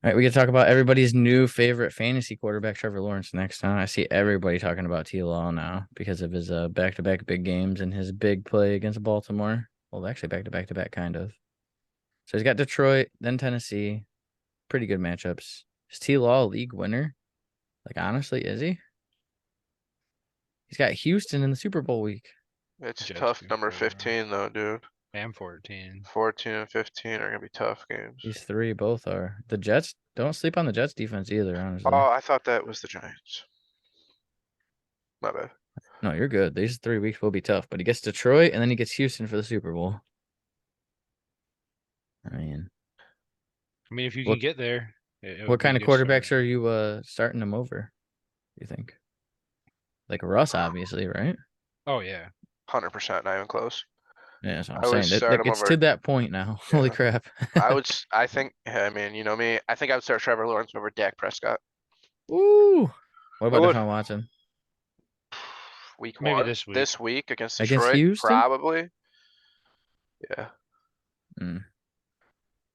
All right, we can talk about everybody's new favorite fantasy quarterback, Trevor Lawrence, next time. I see everybody talking about T-Law now because of his back-to-back big games and his big play against Baltimore. Well, actually, back-to-back, kind of. So he's got Detroit, then Tennessee. Pretty good matchups. Is T-Law a league winner? Like, honestly, is he? He's got Houston in the Super Bowl week. It's Jets tough. week Number 4 15 though, dude. and 14. 14 and 15 are gonna be tough games. These three both are. The Jets, don't sleep on the Jets defense either, honestly. Oh, I thought that was the Giants. My bad. No, you're good. These 3 weeks will be tough, but he gets Detroit and then he gets Houston for the Super Bowl. I mean, I mean, if you What- can get there, it what would be kind a of good start. quarterbacks are you starting them over? Do you think? Like Russ, obviously, right? Oh yeah, 100%, not even close. Yeah, that's what I'm I would saying. start him It's over. to that point now. Holy Yeah. crap. I think. I mean, you know me. I think I would start Trevor Lawrence over Dak Prescott. Ooh. What I about would. Deshaun Watson? Week maybe 1 this week. this week against Against Detroit, Houston? probably. Yeah. Mm,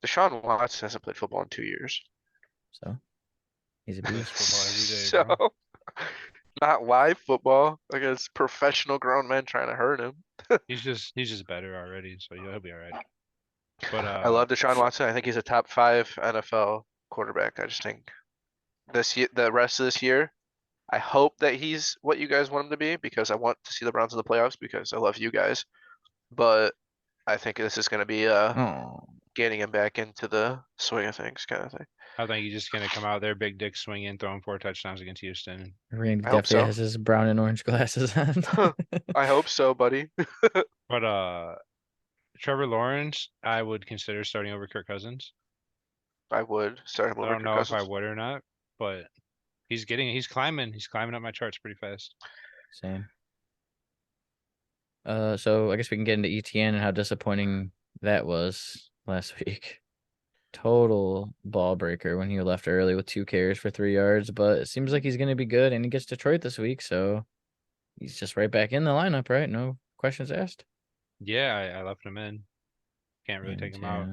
Deshaun Watson hasn't played football in 2 years. so he's a Plays beast. football every day, So, bro. not live football against professional grown men trying to hurt him. He's just better already, so he'll be all right. But I love Deshaun Watson. I think he's a top 5 NFL quarterback. I just think this year, the rest of this year, I hope that he's what you guys want him to be because I want to see the Browns in the playoffs because I love you guys. But I think this is going to be Oh, getting him back into the swing of things kind of thing. I think he's just gonna come out there, big dick swinging, throwing 4 touchdowns against Houston. Randy I hope definitely so. has his brown and orange glasses on. I hope so, buddy. But Trevor Lawrence, I would consider starting over Kirk Cousins. I would start him I over don't Kirk know if I Cousins. would or not, but he's climbing up my charts pretty fast. Same. So I guess we can get into ETN and how disappointing that was last week. Total ball breaker when he left early with 2 carries for 3 yards, but it seems like he's going to be good, and he gets Detroit this week, so he's just right back in the lineup, right? No questions asked. Yeah, I left him in. Can't really And, take him out.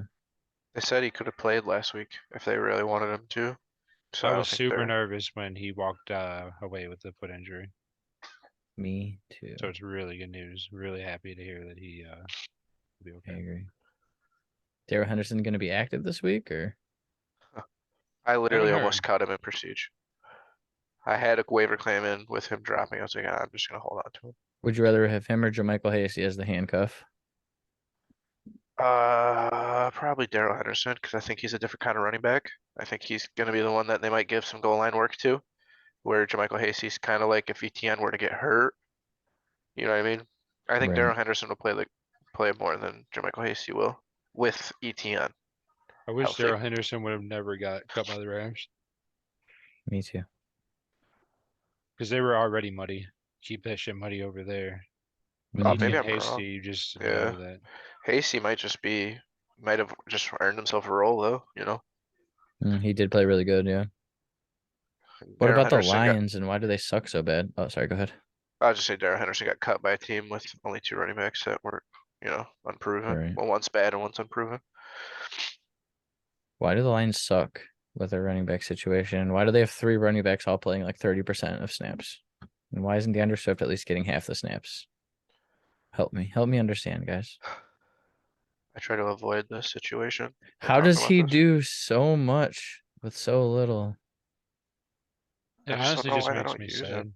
They said he could have played last week if they really wanted him to. So I don't was think super they're- nervous when he walked away with the foot injury. Me too. So it's really good news. Really happy to hear that he will be I okay. agree. Darrell Henderson going to be active this week, or I literally heard. almost cut him in Prestige. I had a waiver claim in with him dropping. I was like, I'm just gonna hold on to him. would you rather have him or Jermichael Hasty as the handcuff? Probably Darrell Henderson because I think he's a different kind of running back. I think he's gonna be the one that they might give some goal line work to, where Jermichael Hasty's kind of like if ETN were to get hurt. You know what I mean? I think Right. Darrell Henderson will play more than Jermichael Hasty will with ETN. I wish healthy. Darrell Henderson would have never got cut by the Rams Me too. because they were already muddy. Keep that shit muddy over there. With Mhm. Maybe ETN I'm Hasty, wrong. you just Yeah. know that. Hasty might have just earned himself a role though. You know. He did play really good, yeah. What Darrell about the Henderson got- Lions, and why do they suck so bad? Oh, sorry, go ahead. I'll just say Darrell Henderson got cut by a team with only 2 running backs that were, unproven. Right. Well, one's bad and one's unproven. Why do the Lions suck with their running back situation? Why do they have 3 running backs all playing like 30% of snaps? And why isn't DeAndre Swift at least getting half the snaps? Help me understand, guys. I try to avoid this situation. and How talk does about he this. do so much with so little? I It just don't honestly know just why they makes don't me use sad. him.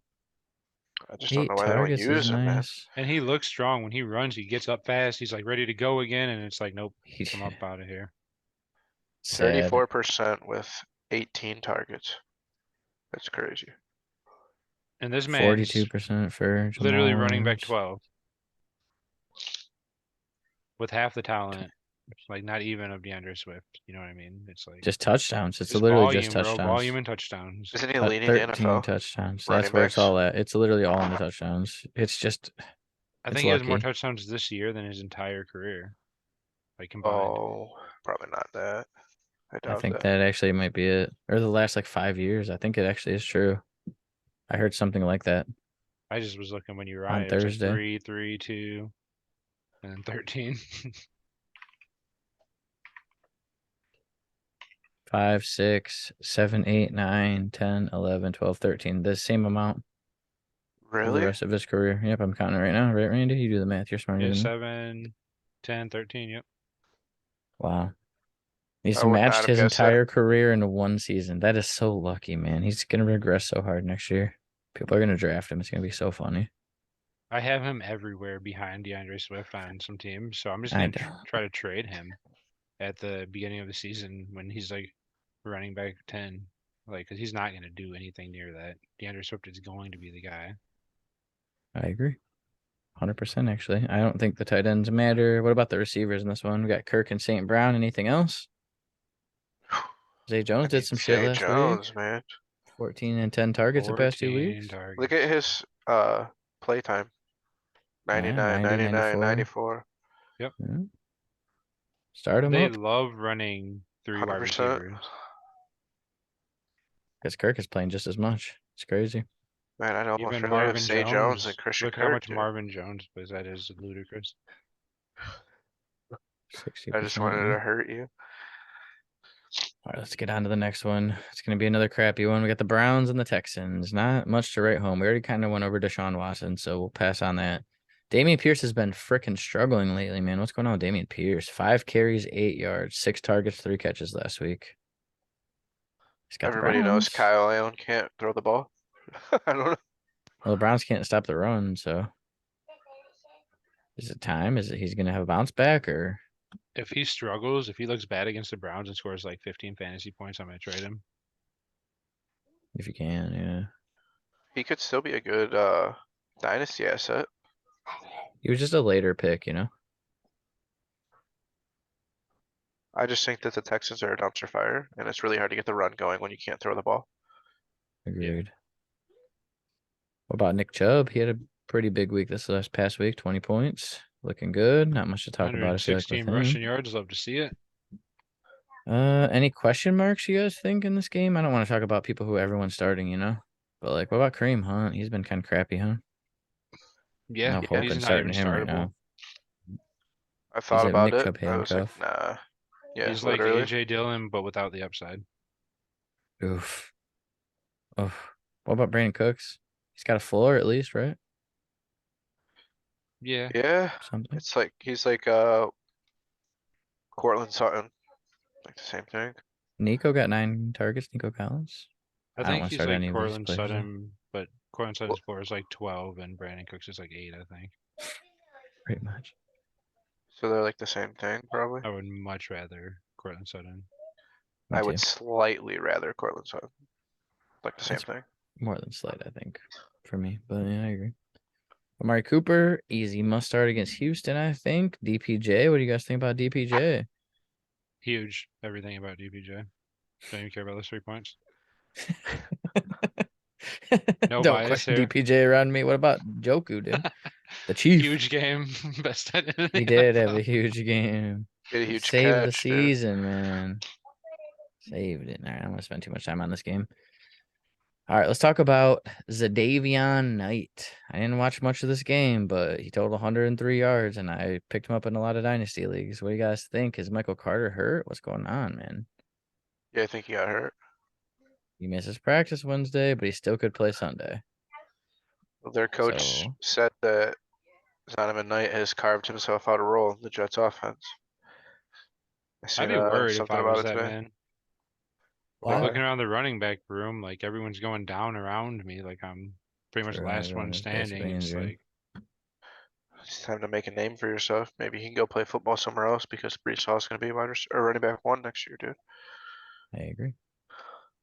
I just don't 8 know why they don't targets use is him, man. nice. And he looks strong when he runs. He gets up fast. He's like ready to go again, and it's like, nope, He come up out of here. sad. 34% with 18 targets. That's crazy. And this man's 42% for Jamal literally running back Williams. 12 with half the talent, like not even of DeAndre Swift. You know what I mean? It's like Just touchdowns. It's just literally volume, just bro. touchdowns. Volume and touchdowns. Isn't he Tou- leading the 13 NFL? touchdowns. running That's where it's backs? all at. It's literally all in the touchdowns. It's just I It's think he has more lucky. touchdowns this year than his entire career, like combined. Oh, probably not that. I I doubt think that. that actually might be it. Or the last like 5 years. I think it actually is true. I heard something like that I just was looking when you were on on it. It was like Thursday. 3, 3, 2, and then 13. 5, 6, 7, 8, 9, 10, 11, 12, 13. The same amount for the Really? rest of his career. Yep, I'm counting it right now. Right, Randy? You do the math. You're smarter Yeah, than me. 7, 10, 13. Yep. Wow. He's I would not matched have his guessed that. entire career in one season. That is so lucky, man. He's gonna regress so hard next year. People are gonna draft him. It's gonna be so funny. I have him everywhere behind DeAndre Swift on some teams, so I'm just I gonna do. try to trade him at the beginning of the season when he's like running back 10, like because he's not gonna do anything near that. DeAndre Swift is going to be the guy. I agree. 100% actually. I don't think the tight ends matter. What about the receivers in this one? We got Kirk and St. Brown. Anything else? Zay Jones I did mean, some shit Zay last week. Jones, man. 14 and 10 targets the past 2 14 weeks. Look at targets. his playtime. Yeah, 99, 90, 99, 94. 94. Yep. Yeah. Start him They up. love running 3 wide 100%. receivers. Because Kirk is playing just as much. It's crazy. Man, I'd almost Even rather have Marvin Zay Jones than Jones. Christian Look how Kirk, much dude. Marvin Jones plays. That is ludicrous. I just 60%. wanted Yeah. to hurt you. All right, let's get on to the next one. It's going to be another crappy one. We got the Browns and the Texans. Not much to write home. We already kind of went over Deshaun Watson, so we'll pass on that. Damian Pierce has been freaking struggling lately, man. What's going on with Damian Pierce? 5 carries, 8 yards, 6 targets, 3 catches last week. He's got the Everybody knows Browns. Kyle Allen can't throw the ball. I don't know. Well, the Browns can't stop the run, so is it time? Is it he's going to have a bounce back, or If he struggles, if he looks bad against the Browns and scores like 15 fantasy points, I'm gonna trade him. if you can, yeah. He could still be a good dynasty asset. He was just a later pick, you know. I just think that the Texans are a dumpster fire, and it's really hard to get the run going when you can't throw the ball. Agreed. What about Nick Chubb? He had a pretty big week this past week, 20 points. Looking good. Not much to talk about, I feel like, with 116 him. rushing yards. Love to see it. Any question marks you guys think in this game? I don't want to talk about people who everyone's starting, you know. But like, what about Kareem Hunt? He's been kind of crappy, huh? Yeah, No hope he's in not even starting him right startable. now. I He's thought a about Nick it. Chubb I was like, handcuff. nah. Yeah, He's like literally. AJ Dillon, but without the upside. Oof. Oof. What about Brandon Cooks? He's got a floor at least, right? Yeah, Yeah, Something. it's like he's like Cortland Sutton, like the same thing. Nico got 9 targets. Nico Collins. I I don't think want to he's start like any of these Cortland players. Sutton, but Cortland Well, Sutton's floor is like 12, and Brandon Cooks is like 8. I think. Pretty much. so they're like the same thing, probably. I would much rather Cortland Sutton. Me I too. would slightly rather Cortland Sutton, like the same That's thing. more than slight, I think, for me. But yeah, I agree. Amari Cooper, easy must start against Houston, I think. DPJ, what do you guys think about DPJ? Huge. Everything about DPJ. Don't even care about those 3 points. No Don't bias question here. DPJ around me. What about Joku, dude? The Chief. Huge game. Best tight end in the He did have NFL. a huge game. Get a huge Saved the catch, dude. season, man. Saved it. All right, I don't want to spend too much time on this game. All right, let's talk about Zadavion Knight. I didn't watch much of this game, but he totaled 103 yards, and I picked him up in a lot of dynasty leagues. What do you guys think? Is Michael Carter hurt? What's going on, man? Yeah, I think he got hurt. He misses practice Wednesday, but he still could play Sunday. Well, their coach So said that Zonovan Knight has carved himself out a role in the Jets offense. I I'd seen be worried if something I about was it that today. man. why? Like looking around the running back room, like everyone's going down around me. Like I'm pretty much the Sure, last everyone one is standing. basically It's injured. like It's time to make a name for yourself. Maybe he can go play football somewhere else because Brees Hall's going to be running back 1 next year, dude. I agree.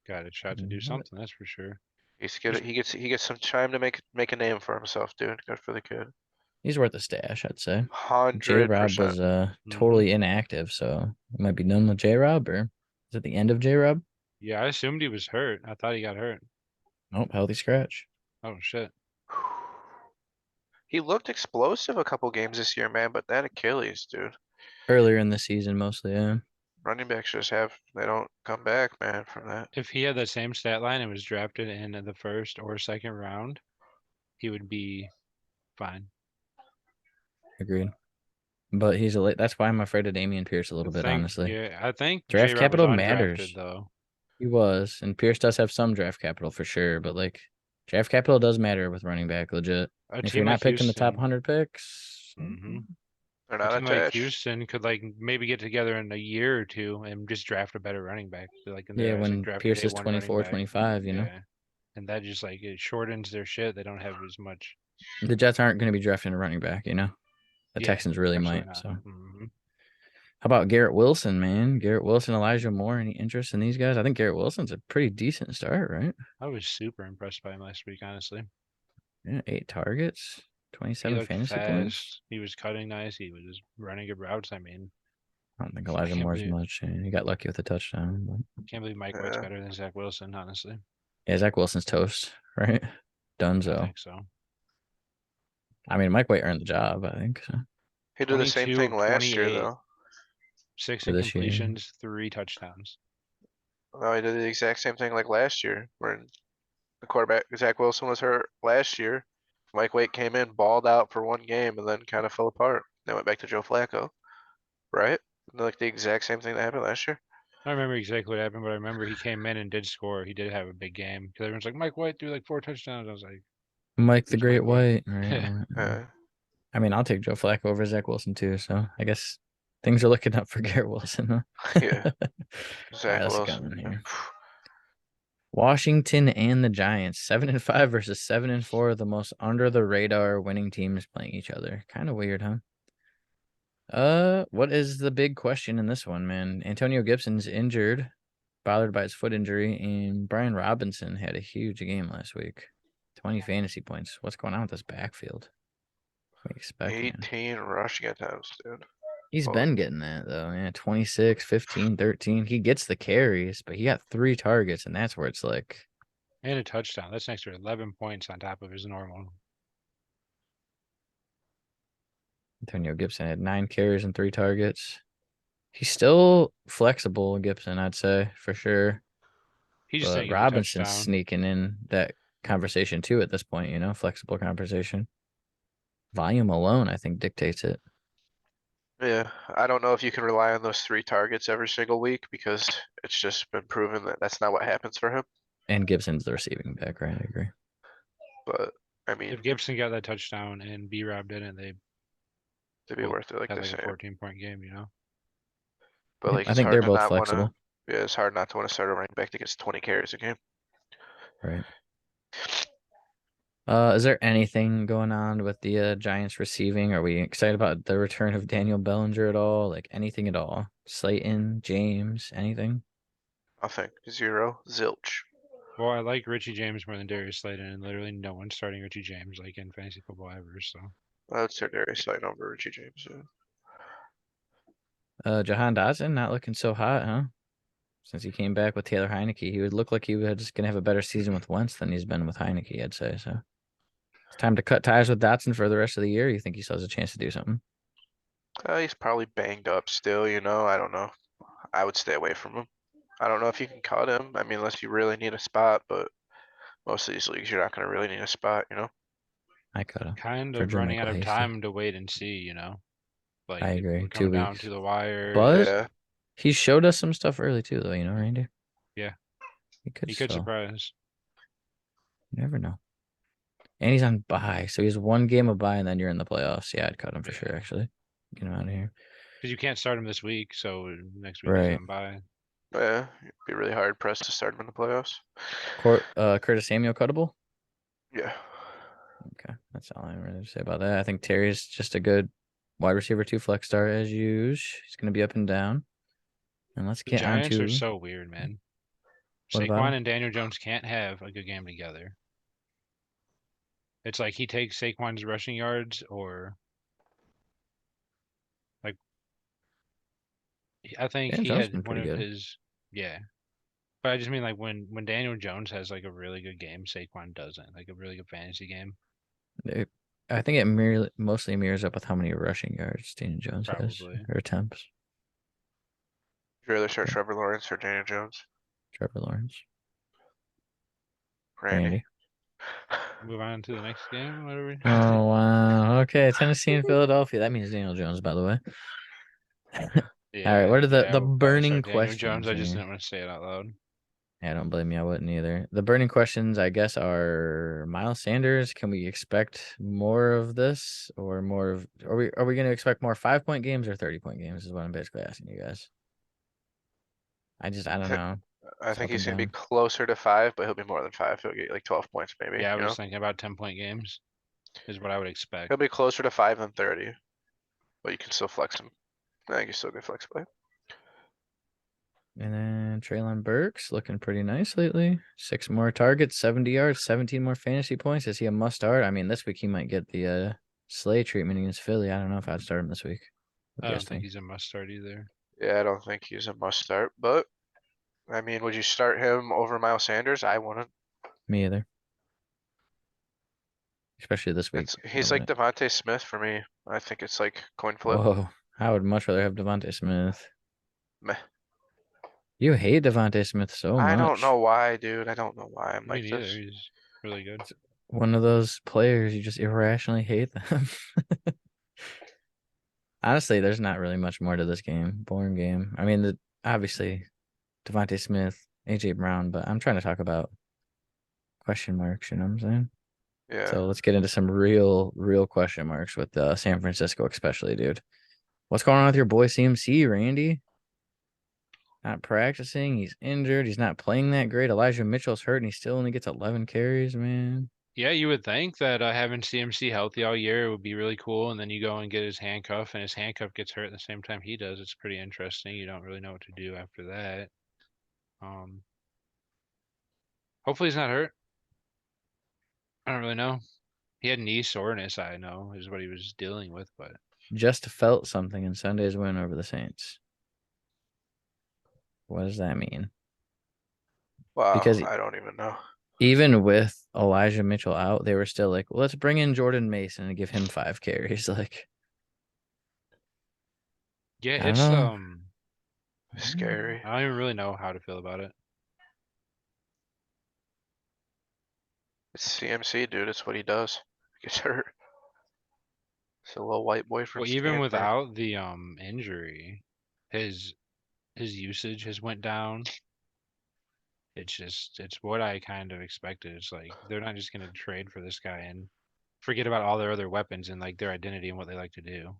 got a shot to do something. That's for sure. He gets some time to make a name for himself, dude. Good for the kid. He's worth a stash, I'd say. J Rob 100%. was totally inactive, so it might be done with J Rob, or is it the end of J Rob? Yeah, I assumed he was hurt. I thought he got hurt. Nope, healthy scratch. Oh shit. He looked explosive a couple games this year, man, but that Achilles, dude. Earlier in the season, mostly, yeah. running backs they don't come back, man, from that. If he had that same stat line and was drafted in the first or second round, he would be fine. Agreed. But he's a late. That's why I'm afraid of Dameon Pierce a little bit, honestly. Yeah, I think Draft J-Rob was capital undrafted matters. though. He was, and Pierce does have some draft capital for sure, but like draft capital does matter with running back, legit. A If team you're not like picked in the top Houston, 100 picks, They're a not team like attached. Houston could like maybe get together in a year or two and just draft a better running back. Like in yeah, their eyes, like when draft a Pierce day is one running 24, back. 25, you know, Yeah, and that just like it shortens their shit. They don't have as much. the Jets aren't going to be drafting a running back, you know. The Yeah, Texans really might. absolutely not. So, Mhm. how about Garrett Wilson, man? Garrett Wilson, Elijah Moore, any interest in these guys? I think Garrett Wilson's a pretty decent start, right? I was super impressed by him last week, honestly. Yeah, 8 targets, He 27 looked fantasy points. fast. He was cutting nice. He was running good routes. I mean, I don't think I Elijah can't Moore's believe much. He got lucky with a touchdown. But... can't believe Mike White's Yeah. better than Zach Wilson, honestly. Yeah, Zach Wilson's toast, right? I Dunzo. think so. I mean, Mike White earned the job, I think. So. He did the same 22 thing of last year, 28. though. 6 For this year. incompletions, 3 touchdowns. No, he did the exact same thing like last year, when the quarterback, Zach Wilson, was hurt last year. Mike Waite came in, balled out for one game, and then kind of fell apart. Then went back to Joe Flacco, right? Like the exact same thing that happened last year. I don't remember exactly what happened, but I remember he came in and did score. He did have a big game because everyone's like, Mike White threw like 4 touchdowns. I was like, Mike the who's Great Mike White? White, right? Uh, I mean, I'll take Joe Flacco over Zach Wilson too. So I guess things are looking up for Garrett Wilson. Huh? yeah, All right, Zach let's go Wilson. in here. Washington and the Giants, 7-5 versus 7-4, the most under the radar winning teams playing each other. Kind of weird, huh? What is the big question in this one, man? Antonio Gibson's injured, bothered by his foot injury, and Brian Robinson had a huge game last week. 20 fantasy points. What's going on with this backfield? What do you expect, man? 18 rushing attempts, dude. He's Well, been getting that, though. Yeah, 26, 15, 13. He gets the carries, but he got 3 targets, and that's where it's like, And a touchdown. That's next to 11 points on top of his normal. Antonio Gibson had 9 carries and 3 targets. He's still flexible, Gibson, I'd say, for sure. He just didn't But get the Robinson's touchdown. sneaking in that conversation, too, at this point, you know, flexible conversation. Volume alone, I think, dictates it. yeah, I don't know if you can rely on those 3 targets every single week because it's just been proven that that's not what happens for him. And Gibson's the receiving back, right? I agree. But I mean, If Gibson got that touchdown and B-Rob didn't, it'd be both worth it like had the like a same. 14-point game, you know? But Yeah, like, I it's think hard they're to both not wanna. flexible. Yeah, it's hard not to want to start a running back that gets 20 carries a game. Right. Is there anything going on with the Giants receiving? Are we excited about the return of Daniel Bellinger at all? Like anything at all? Slayton, James, anything? Nothing. 0. Zilch. Well, I like Richie James more than Darius Slayton, and literally no one's starting Richie James like in fantasy football ever. So I would start Darius Slayton over Richie James. Jahan Dotson not looking so hot, huh? Since he came back with Taylor Heineke, he would look like he was just gonna have a better season with Wentz than he's been with Heineke, I'd say. So it's time to cut ties with Dotson for the rest of the year. You think he still has a chance to do something? He's probably banged up still, you know. I don't know. I would stay away from him. I don't know if you can cut him. I mean, unless you really need a spot, but most of these leagues, you're not going to really need a spot, you know. I cut him kind for of running Jermichael out of Hasty. time to wait and see, you know? Like I agree. we're 2 coming down weeks. to the wire. But Yeah, he showed us some stuff early too, though. You know, Randy. Yeah. He could He could still. surprise. You never know. And he's on bye, so he's 1 game of bye, and then you're in the playoffs. Yeah, I'd cut him for sure. Actually, get him out of here. Because you can't start him this week, so next week he's Right. on bye. yeah. It'd be really hard pressed to start him in the playoffs. Curtis Samuel cuttable. Yeah. Okay, that's all I really say about that. I think Terry's just a good wide receiver 2 flex star as usual. He's gonna be up and down. And let's The get on Giants to are so weird, man. What about Saquon him? and Daniel Jones can't have a good game together. It's like he takes Saquon's rushing yards, or like I think Daniel he Jones had been one pretty of good. his But I just mean like when Daniel Jones has like a really good game, Saquon doesn't. Like a really good fantasy game. I think it mostly mirrors up with how many rushing yards Daniel Jones has Probably. or attempts. you rather start Trevor Lawrence or Daniel Jones? Trevor Lawrence. Randy. Randy. Move on to the next game. Whatever. Oh, wow. Okay. Tennessee and Philadelphia. That means Daniel Jones, by the way. All right. What are the I would probably burning start Daniel Jones. questions I just here? didn't want to say it out loud. Yeah, don't blame me. I wouldn't either. The burning questions, I guess, are Miles Sanders. Can we expect more of this or more of? Are we going to expect more 5-point games or 30-point games? Is what I'm basically asking you guys. I don't thi- know. I It's think up he's and gonna be down. closer to 5, but he'll be more than 5. He'll get like 12 points maybe, Yeah, I you know? was thinking about 10-point games is what I would expect. He'll be closer to 5 than 30. But you can still flex him. I think he's still good flex play. And then Traylon Burks looking pretty nice lately. 6 more targets, 70 yards, 17 more fantasy points. Is he a must start? I mean, this week he might get the Slay treatment against Philly. I don't know if I'd start him this week. What do I you don't guys think think? he's a must start either. Yeah, I don't think he's a must start, but I mean, would you start him over Miles Sanders? I wouldn't. Me either. Especially this week. He's like Devontae Smith for me. I think it's like coin flip. Whoa. I would much rather have Devontae Smith. Meh. You hate Devontae Smith so I much. don't know why, dude. I don't know why I'm Me like neither. this. He's really good. One of those players, you just irrationally hate them. Honestly, there's not really much more to this game. Boring game. I mean, obviously, Devontae Smith, AJ Brown, but I'm trying to talk about question marks, you know what I'm saying? Yeah. So let's get into some real question marks with San Francisco, especially, dude. What's going on with your boy CMC, Randy? Not practicing. He's injured. He's not playing that great. Elijah Mitchell's hurt, and he still only gets 11 carries, man. Yeah, you would think that having CMC healthy all year would be really cool, and then you go and get his handcuff, and his handcuff gets hurt at the same time he does. It's pretty interesting. You don't really know what to do after that. Hopefully he's not hurt. I don't really know. He had knee soreness, I know, is what he was dealing with, but Just felt something in Sunday's win over the Saints. What does that mean? Wow. Because I don't even know. even with Elijah Mitchell out, they were still like, well, let's bring in Jordan Mason and give him 5 carries. Like, yeah, I don't it's know. Scary. I don't even really know how to feel about it. It's CMC, dude. It's what he does. He gets hurt. It's a little white boy from Well, even Stanford. without the injury, his usage has went down. It's what I kind of expected. It's like they're not just gonna trade for this guy and forget about all their other weapons and like their identity and what they like to do.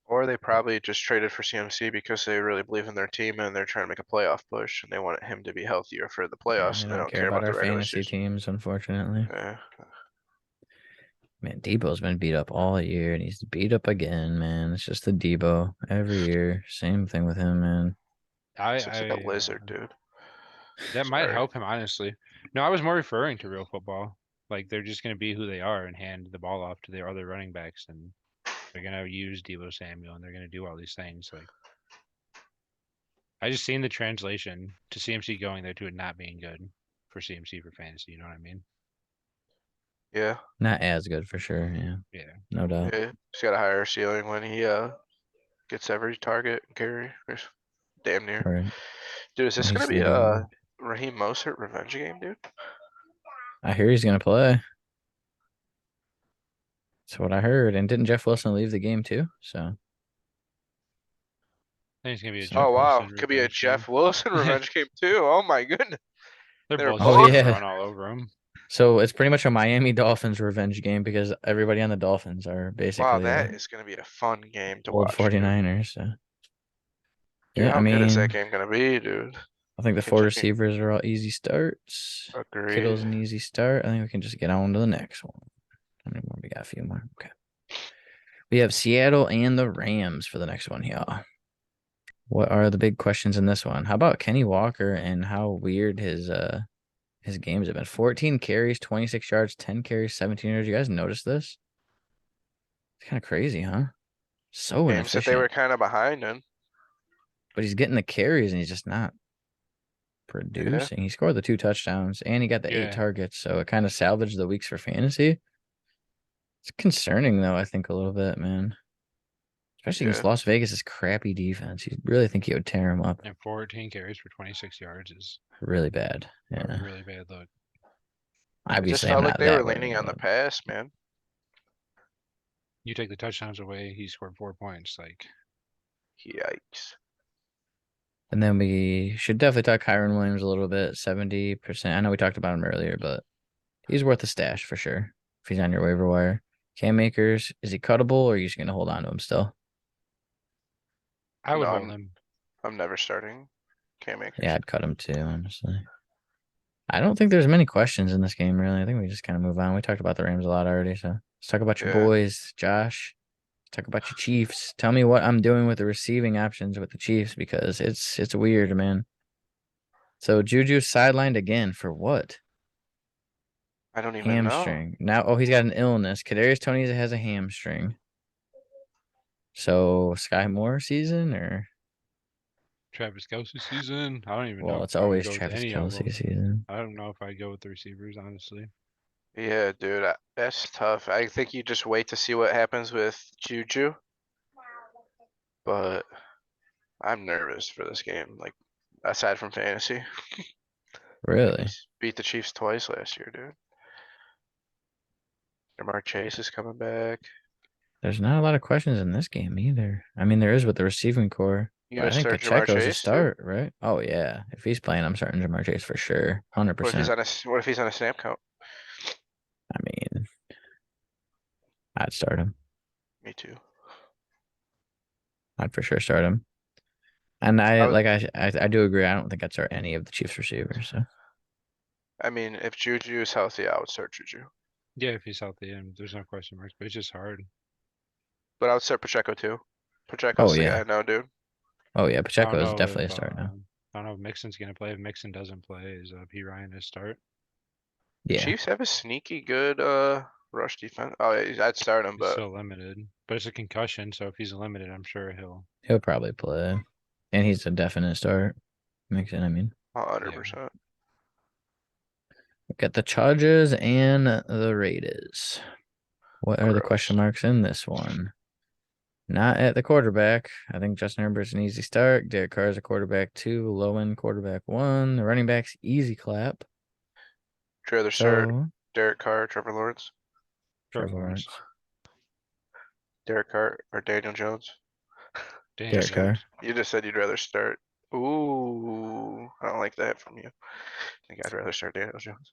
Or they probably just traded for CMC because they really believe in their team and they're trying to make a playoff push and they want him to be healthier for the Yeah, playoffs. they They don't don't care care about about the our regular fantasy season. teams, unfortunately. Yeah. Man, Debo's been beat up all year, and he's beat up again, man. It's just the Debo every year. Same thing with him, man. Looks like a lizard, dude. That might Sorry. help him, honestly. No, I was more referring to real football. Like they're just gonna be who they are and hand the ball off to their other running backs, and they're gonna use Debo Samuel, and they're gonna do all these things. Like I just seen the translation to CMC going there to it not being good for CMC for fantasy. You know what I mean? Yeah. Not as good for sure. Yeah, Yeah. no doubt. Yeah. He's got a higher ceiling when he gets every target and carry. Damn near. All right. Dude, is this Well, gonna he's be leading. a Raheem Mostert revenge game, dude? I hear he's gonna play. That's what I heard. And didn't Jeff Wilson leave the game too? So I think it's gonna be a So- Jeff Oh wow, Wilson could be a revenge game. Jeff Wilson revenge game too. Oh my goodness. They're They're both Oh, just gonna yeah. run all over him. so it's pretty much a Miami Dolphins revenge game because everybody on the Dolphins are basically Wow, that is gonna be a fun game to old watch. Dude. 49ers. So. Dude, Yeah, how I good is mean, that game gonna be, dude? I think the 4 Continue. receivers are all easy starts. Agreed. Kittle's an easy start. I think we can just get on to the next one. How many more? We got a few more. Okay. We have Seattle and the Rams for the next one here. What are the big questions in this one? How about Kenny Walker and how weird his games have been? 14 carries, 26 yards, 10 carries, 17 yards. You guys notice this? It's kind of crazy, huh? So Games that they inefficient. were kind of behind in. But he's getting the carries and he's just not producing. He scored the 2 touchdowns and he got the 8 Yeah. targets, so it kind of salvaged the weeks for fantasy. It's concerning though, I think a little bit, man. especially against Las Vegas' crappy defense. You really think he would tear him up? And 14 carries for 26 yards is Really bad. a Yeah. really bad look. It just Obviously, I'm felt like not they were that leaning worried. on the But pass, man. You take the touchdowns away, he scored 4 points. Like, Yikes. and then we should definitely talk Kyron Williams a little bit. 70%. I know we talked about him earlier, but he's worth a stash for sure if he's on your waiver wire. Cam Akers, is he cuttable or are you just gonna hold on to him still? I would No, hold him. I'm never starting Cam Akers. Yeah, I'd cut him too, honestly. I don't think there's many questions in this game, really. I think we just kind of move on. We talked about the Rams a lot already, so let's talk about your Yeah. boys, Josh. Let's talk about your Chiefs. Tell me what I'm doing with the receiving options with the Chiefs because it's weird, man. So Juju sidelined again for what? I don't even know. Hamstring. Now, oh, he's got an illness. Kadarius Toney has a hamstring. So Sky Moore season or Travis Kelce season. I don't even know well, if it's I would always go with Travis any of Kelce them. season. I don't know if I'd go with the receivers, honestly. Yeah, dude, that's tough. I think you just wait to see what happens with Juju. But I'm nervous for this game. Like, aside from fantasy, Really? he's beat the Chiefs twice last year, dude. Jamar Chase is coming back. There's not a lot of questions in this game either. I mean, there is with the receiving core. You But gonna I think start Jamar Pacheco's a Chase too? start, right? Oh yeah. If he's playing, I'm starting Jamar Chase for sure. 100%. What if he's on a snap count? I mean, I'd start him. Me too. I'd for sure start him. And I do agree. I don't think I'd start any of the Chiefs receivers. So I mean, if Juju is healthy, I would start Juju. Yeah, if he's healthy, and there's no question marks, but it's just hard. But I would start Pacheco too. Pacheco's the yeah. guy now, dude. Oh yeah, I Pacheco don't is know definitely if a start now. I don't know if Mixon's gonna play. If Mixon doesn't play, is P Ryan to start? Yeah. Chiefs have a sneaky good rush defense. Oh yeah, I'd start him, He's but still limited, but it's a concussion, so if he's limited, I'm sure He'll probably play. And he's a definite start. Mixon, I mean. 100%. Look at the Chargers and the Raiders. What are the Gross. question marks in this one? Not at the quarterback. I think Justin Herbert's an easy start. Derek Carr is a quarterback 2, low end quarterback 1. The running back's easy clap. Would you rather start So Derek Carr, Trevor Lawrence? Trevor Lawrence. Derek Carr or Daniel Jones? Daniel Derek Carr. Jones. You just said you'd rather start. Ooh, I don't like that from you. I think I'd rather start Daniel Jones.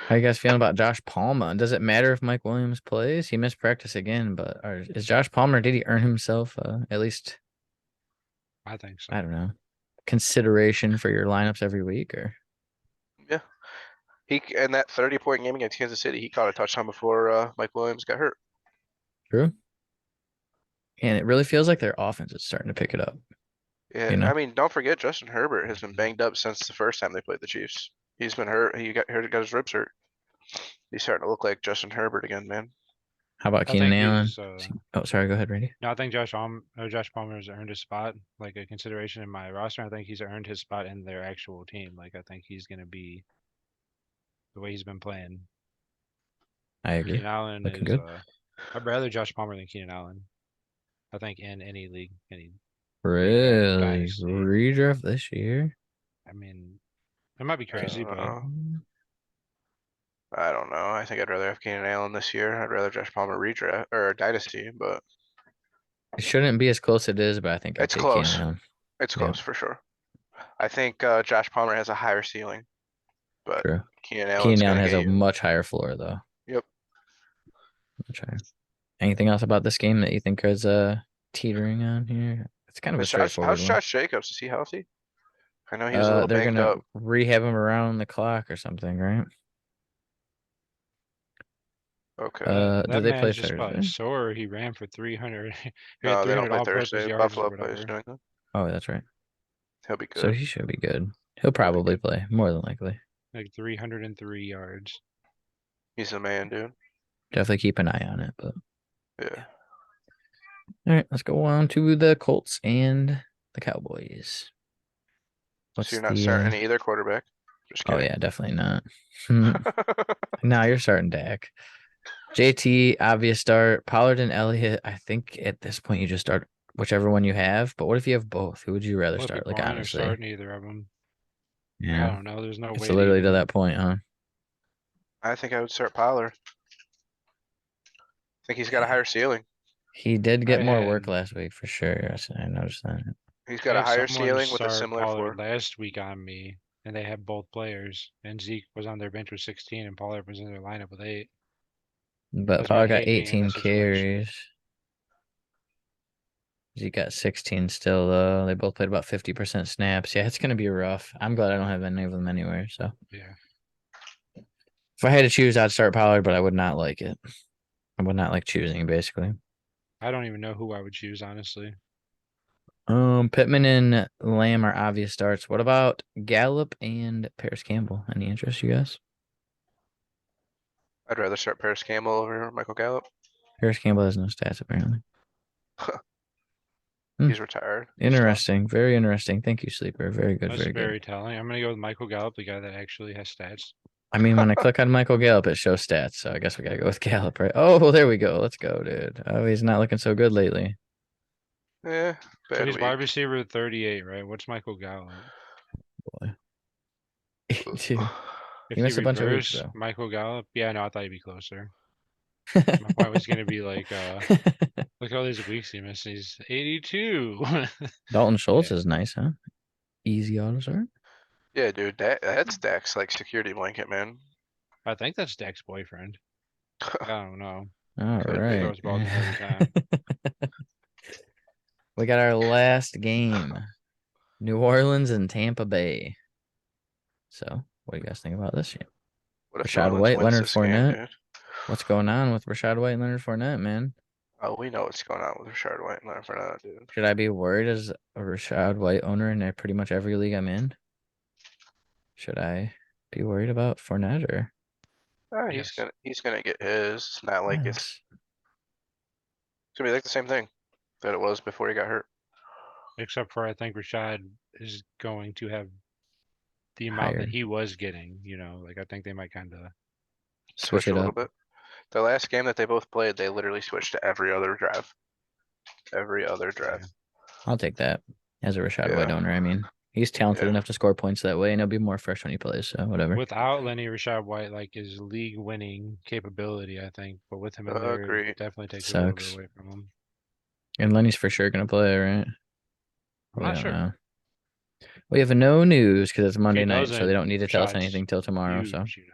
How you guys feeling about Josh Palmer? Does it matter if Mike Williams plays? He missed practice again, but is Josh Palmer, did he earn himself at least, I think so. I don't know, consideration for your lineups every week or? Yeah. He in that 30-point game against Kansas City, he caught a touchdown before Mike Williams got hurt. True. And it really feels like their offense is starting to pick it up. Yeah, You know? I mean, don't forget Justin Herbert has been banged up since the first time they played the Chiefs. He's been hurt. He got hurt, got his ribs hurt. He's starting to look like Justin Herbert again, man. How about I Keenan think Allen? he's, Oh, sorry. Go ahead, Randy. No, I think Josh Palmer has earned his spot, like a consideration in my roster. I think he's earned his spot in their actual team. Like I think he's gonna be the way he's been playing. I agree. Keenan Allen Looking is good. I'd rather Josh Palmer than Keenan Allen. I think in any league, any Really? dynasty. Redraft this year? I mean, it might be crazy, but I don't know. I think I'd rather have Keenan Allen this year. I'd rather Josh Palmer redraft or dynasty, but It shouldn't be as close as it is, but I think I'd it's take close. Keenan Allen. It's Yeah. close for sure. I think Josh Palmer has a higher ceiling, but True. Keenan Allen's Keenan gonna Allen has get a you. much higher floor, though. Yep. Much higher. Anything else about this game that you think is teetering on here? It's kind of a straightforward How's one. Josh Jacobs? Is he healthy? I know he was a little They're banged gonna up. rehab him around the clock or something, right? Okay. Do that they play man's just probably Thursday? sore. He ran for 300. He No, had they don't 300 play all-purpose Thursday. yards Buffalo or plays whatever. New England. Oh, that's right. He'll be So good. he should be good. He'll probably play, more than likely. Like 303 yards. He's the man, dude. Definitely keep an eye on it. But Yeah. all right, let's go on to the Colts and the Cowboys. What's So you're not the? starting either quarterback. Just Oh kidding. yeah, definitely not. No, you're starting Dak. JT, obvious start. Pollard and Elliott. I think at this point you just start whichever one you have. But what if you have both? Who would you rather Flip a start? Like coin or honestly, start neither of them. I yeah, don't know. There's no it's way to literally to even. that point, huh? I think I would start Pollard. I think he's got a higher ceiling. He did I get more had work last week for sure. I noticed that. He's I got a had higher someone ceiling with a start similar Pollard floor. last week on me, and they had both players. And Zeke was on their bench with 16, and Pollard was in their lineup with 8. But That's my Pollard got hate being in 18 this situation. carries. He got 16 still though. They both played about 50% snaps. Yeah, it's gonna be rough. I'm glad I don't have any of them anywhere. So Yeah. if I had to choose, I'd start Pollard, but I would not like it. I would not like choosing basically. I don't even know who I would choose, honestly. Pittman and Lamb are obvious starts. What about Gallup and Paris Campbell? Any interest, you guys? I'd rather start Paris Campbell over Michael Gallup. Paris Campbell has no stats apparently. He's retired. He's done. Interesting. Very interesting. Thank you, Sleeper. Very good. That's Very good. very telling. I'm gonna go with Michael Gallup, the guy that actually has stats. I mean, when I click on Michael Gallup, it shows stats. So I guess we gotta go with Gallup, right? Oh, there we go. Let's go, dude. Oh, he's not looking so good lately. Yeah, So bad he's week. wide receiver 38, right? What's Michael Gallup? Boy. 82. If You you missed a bunch of weeks, reverse though. Michael Gallup, yeah, no, I thought he'd be closer. My point was gonna be like, look at all these weeks he missed. He's 82. Dalton Schultz Yeah. is nice, huh? Easy auto start. Yeah, dude, that's Dak's like security blanket, man. I think that's Dak's boyfriend. I don't know. All Could be. right. Throws balls every time. We got our last game. New Orleans and Tampa Bay. So, what do you guys think about this game? What if New Rashad Orleans White, wins Leonard this game, Fournette. dude? What's going on with Rashad White and Leonard Fournette, man? Oh, we know what's going on with Rashard White and Leonard Fournette, dude. Should I be worried as a Rashad White owner in pretty much every league I'm in? Should I be worried about Fournette or? He's Yes. gonna get his. It's not like it's Yes. gonna be like the same thing that it was before he got hurt. Except for I think Rashad is going to have the amount Higher. that he was getting, like I think they might kind of. Switch A it little up. bit. The last game that they both played, they literally switched to every other drive. Every other drive. I'll take that as a Rashad White Yeah. owner. I mean, he's talented Yeah. enough to score points that way, and he'll be more fresh when he plays. So whatever. Without Lenny Rashad White, like his league winning capability, I think. But with him in there, Agreed. it definitely takes a little bit Sucks. away from him. And Lenny's for sure gonna play, right? I'm We not don't sure. know. We have no news because it's If he Monday night, so they don't doesn't, need to tell us Rashad's anything till tomorrow. So huge,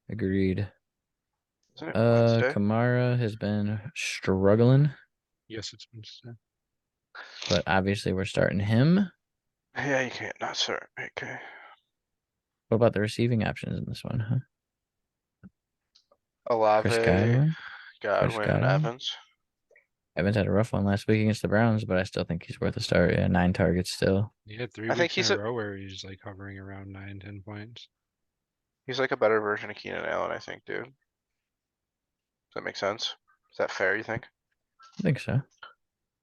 agreed. Isn't it Wednesday? Kamara has been struggling, Yes, it's Wednesday. but obviously we're starting him. Yeah, you can't not start. Okay. What about the receiving options in this one, huh? Chris Olave, Godwin, and Evans. Evans had a rough one last week against the Browns, but I still think he's worth a start. Yeah, 9 targets still. He had 3 I think weeks in he's a a- row where he's like hovering around 9, 10 points. He's like a better version of Keenan Allen, I think, dude. Does that make sense? Is that fair, you think? I think so.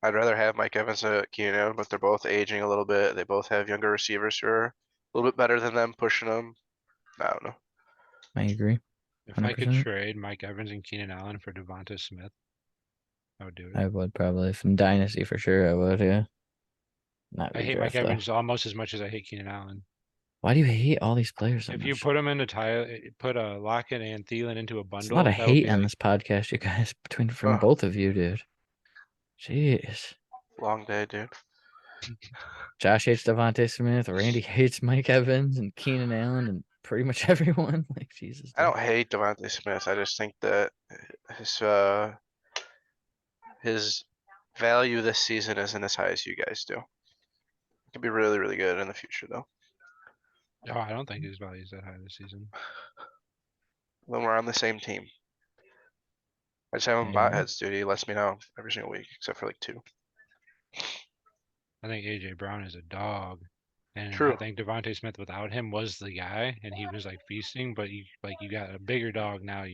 I'd rather have Mike Evans than Keenan Allen, but they're both aging a little bit. They both have younger receivers who are a little bit better than them, pushing them. I don't know. I agree. If I could 100%. trade Mike Evans and Keenan Allen for Devonta Smith, I would do it. I would probably. From Dynasty for sure, I would, yeah. Not I hate Mike redraft, though. Evans almost as much as I hate Keenan Allen. Why do you hate all these players so If much? you put them into put Lockett and Thielen into a There's bundle, a lot of that would hate be on like, this podcast, you guys, from Ugh. both of you, dude. Jeez. Long day, dude. Josh hates Devontae Smith, Randy hates Mike Evans, and Keenan Allen, and pretty much everyone. Like, Jesus. I dude. don't hate Devontae Smith. I just think that his value this season isn't as high as you guys do. It could be really, really good in the future, though. oh, I don't think his value is that high this season. When we're on the same team. I just have him bot heads, dude. He lets me know every single week, except for like 2. I think AJ Brown is a dog. And True. I think Devontae Smith without him was the guy, and he was like feasting. But you got a bigger dog now,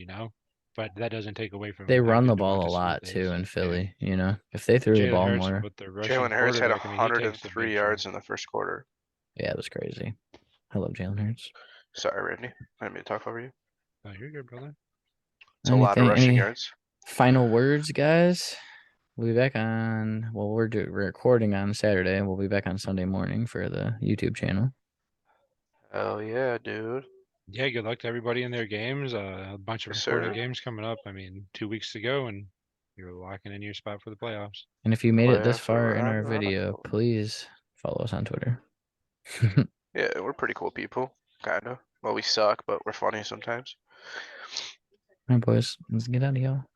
But that doesn't take away from They how run good the ball a Devonta lot Smith too is. in Yeah. Philly. You know, if they threw the Jalen ball Hurts more, with the rushing Jalen Hurts had quarterback. I mean, he takes the 103 big yards chunk. in the first quarter. yeah, it was crazy. I love Jalen Hurts. Sorry, Randy. I didn't mean to talk over you. Oh, you're good, brother. It's a lot of rushing Any yards. final words, guys? We'll be back on. Well, we're recording on Saturday. We'll be back on Sunday morning for the YouTube channel. Hell yeah, dude. Yeah, good luck to everybody in their games. A bunch of Yes, important sir. games coming up. I mean, 2 weeks to go, and you're locking in your spot for the playoffs. And if you made it this Playoffs far in our around. video, please follow us on Twitter. Yeah, we're pretty cool people, kinda. Well, we suck, but we're funny sometimes. All right, boys, let's get out of here.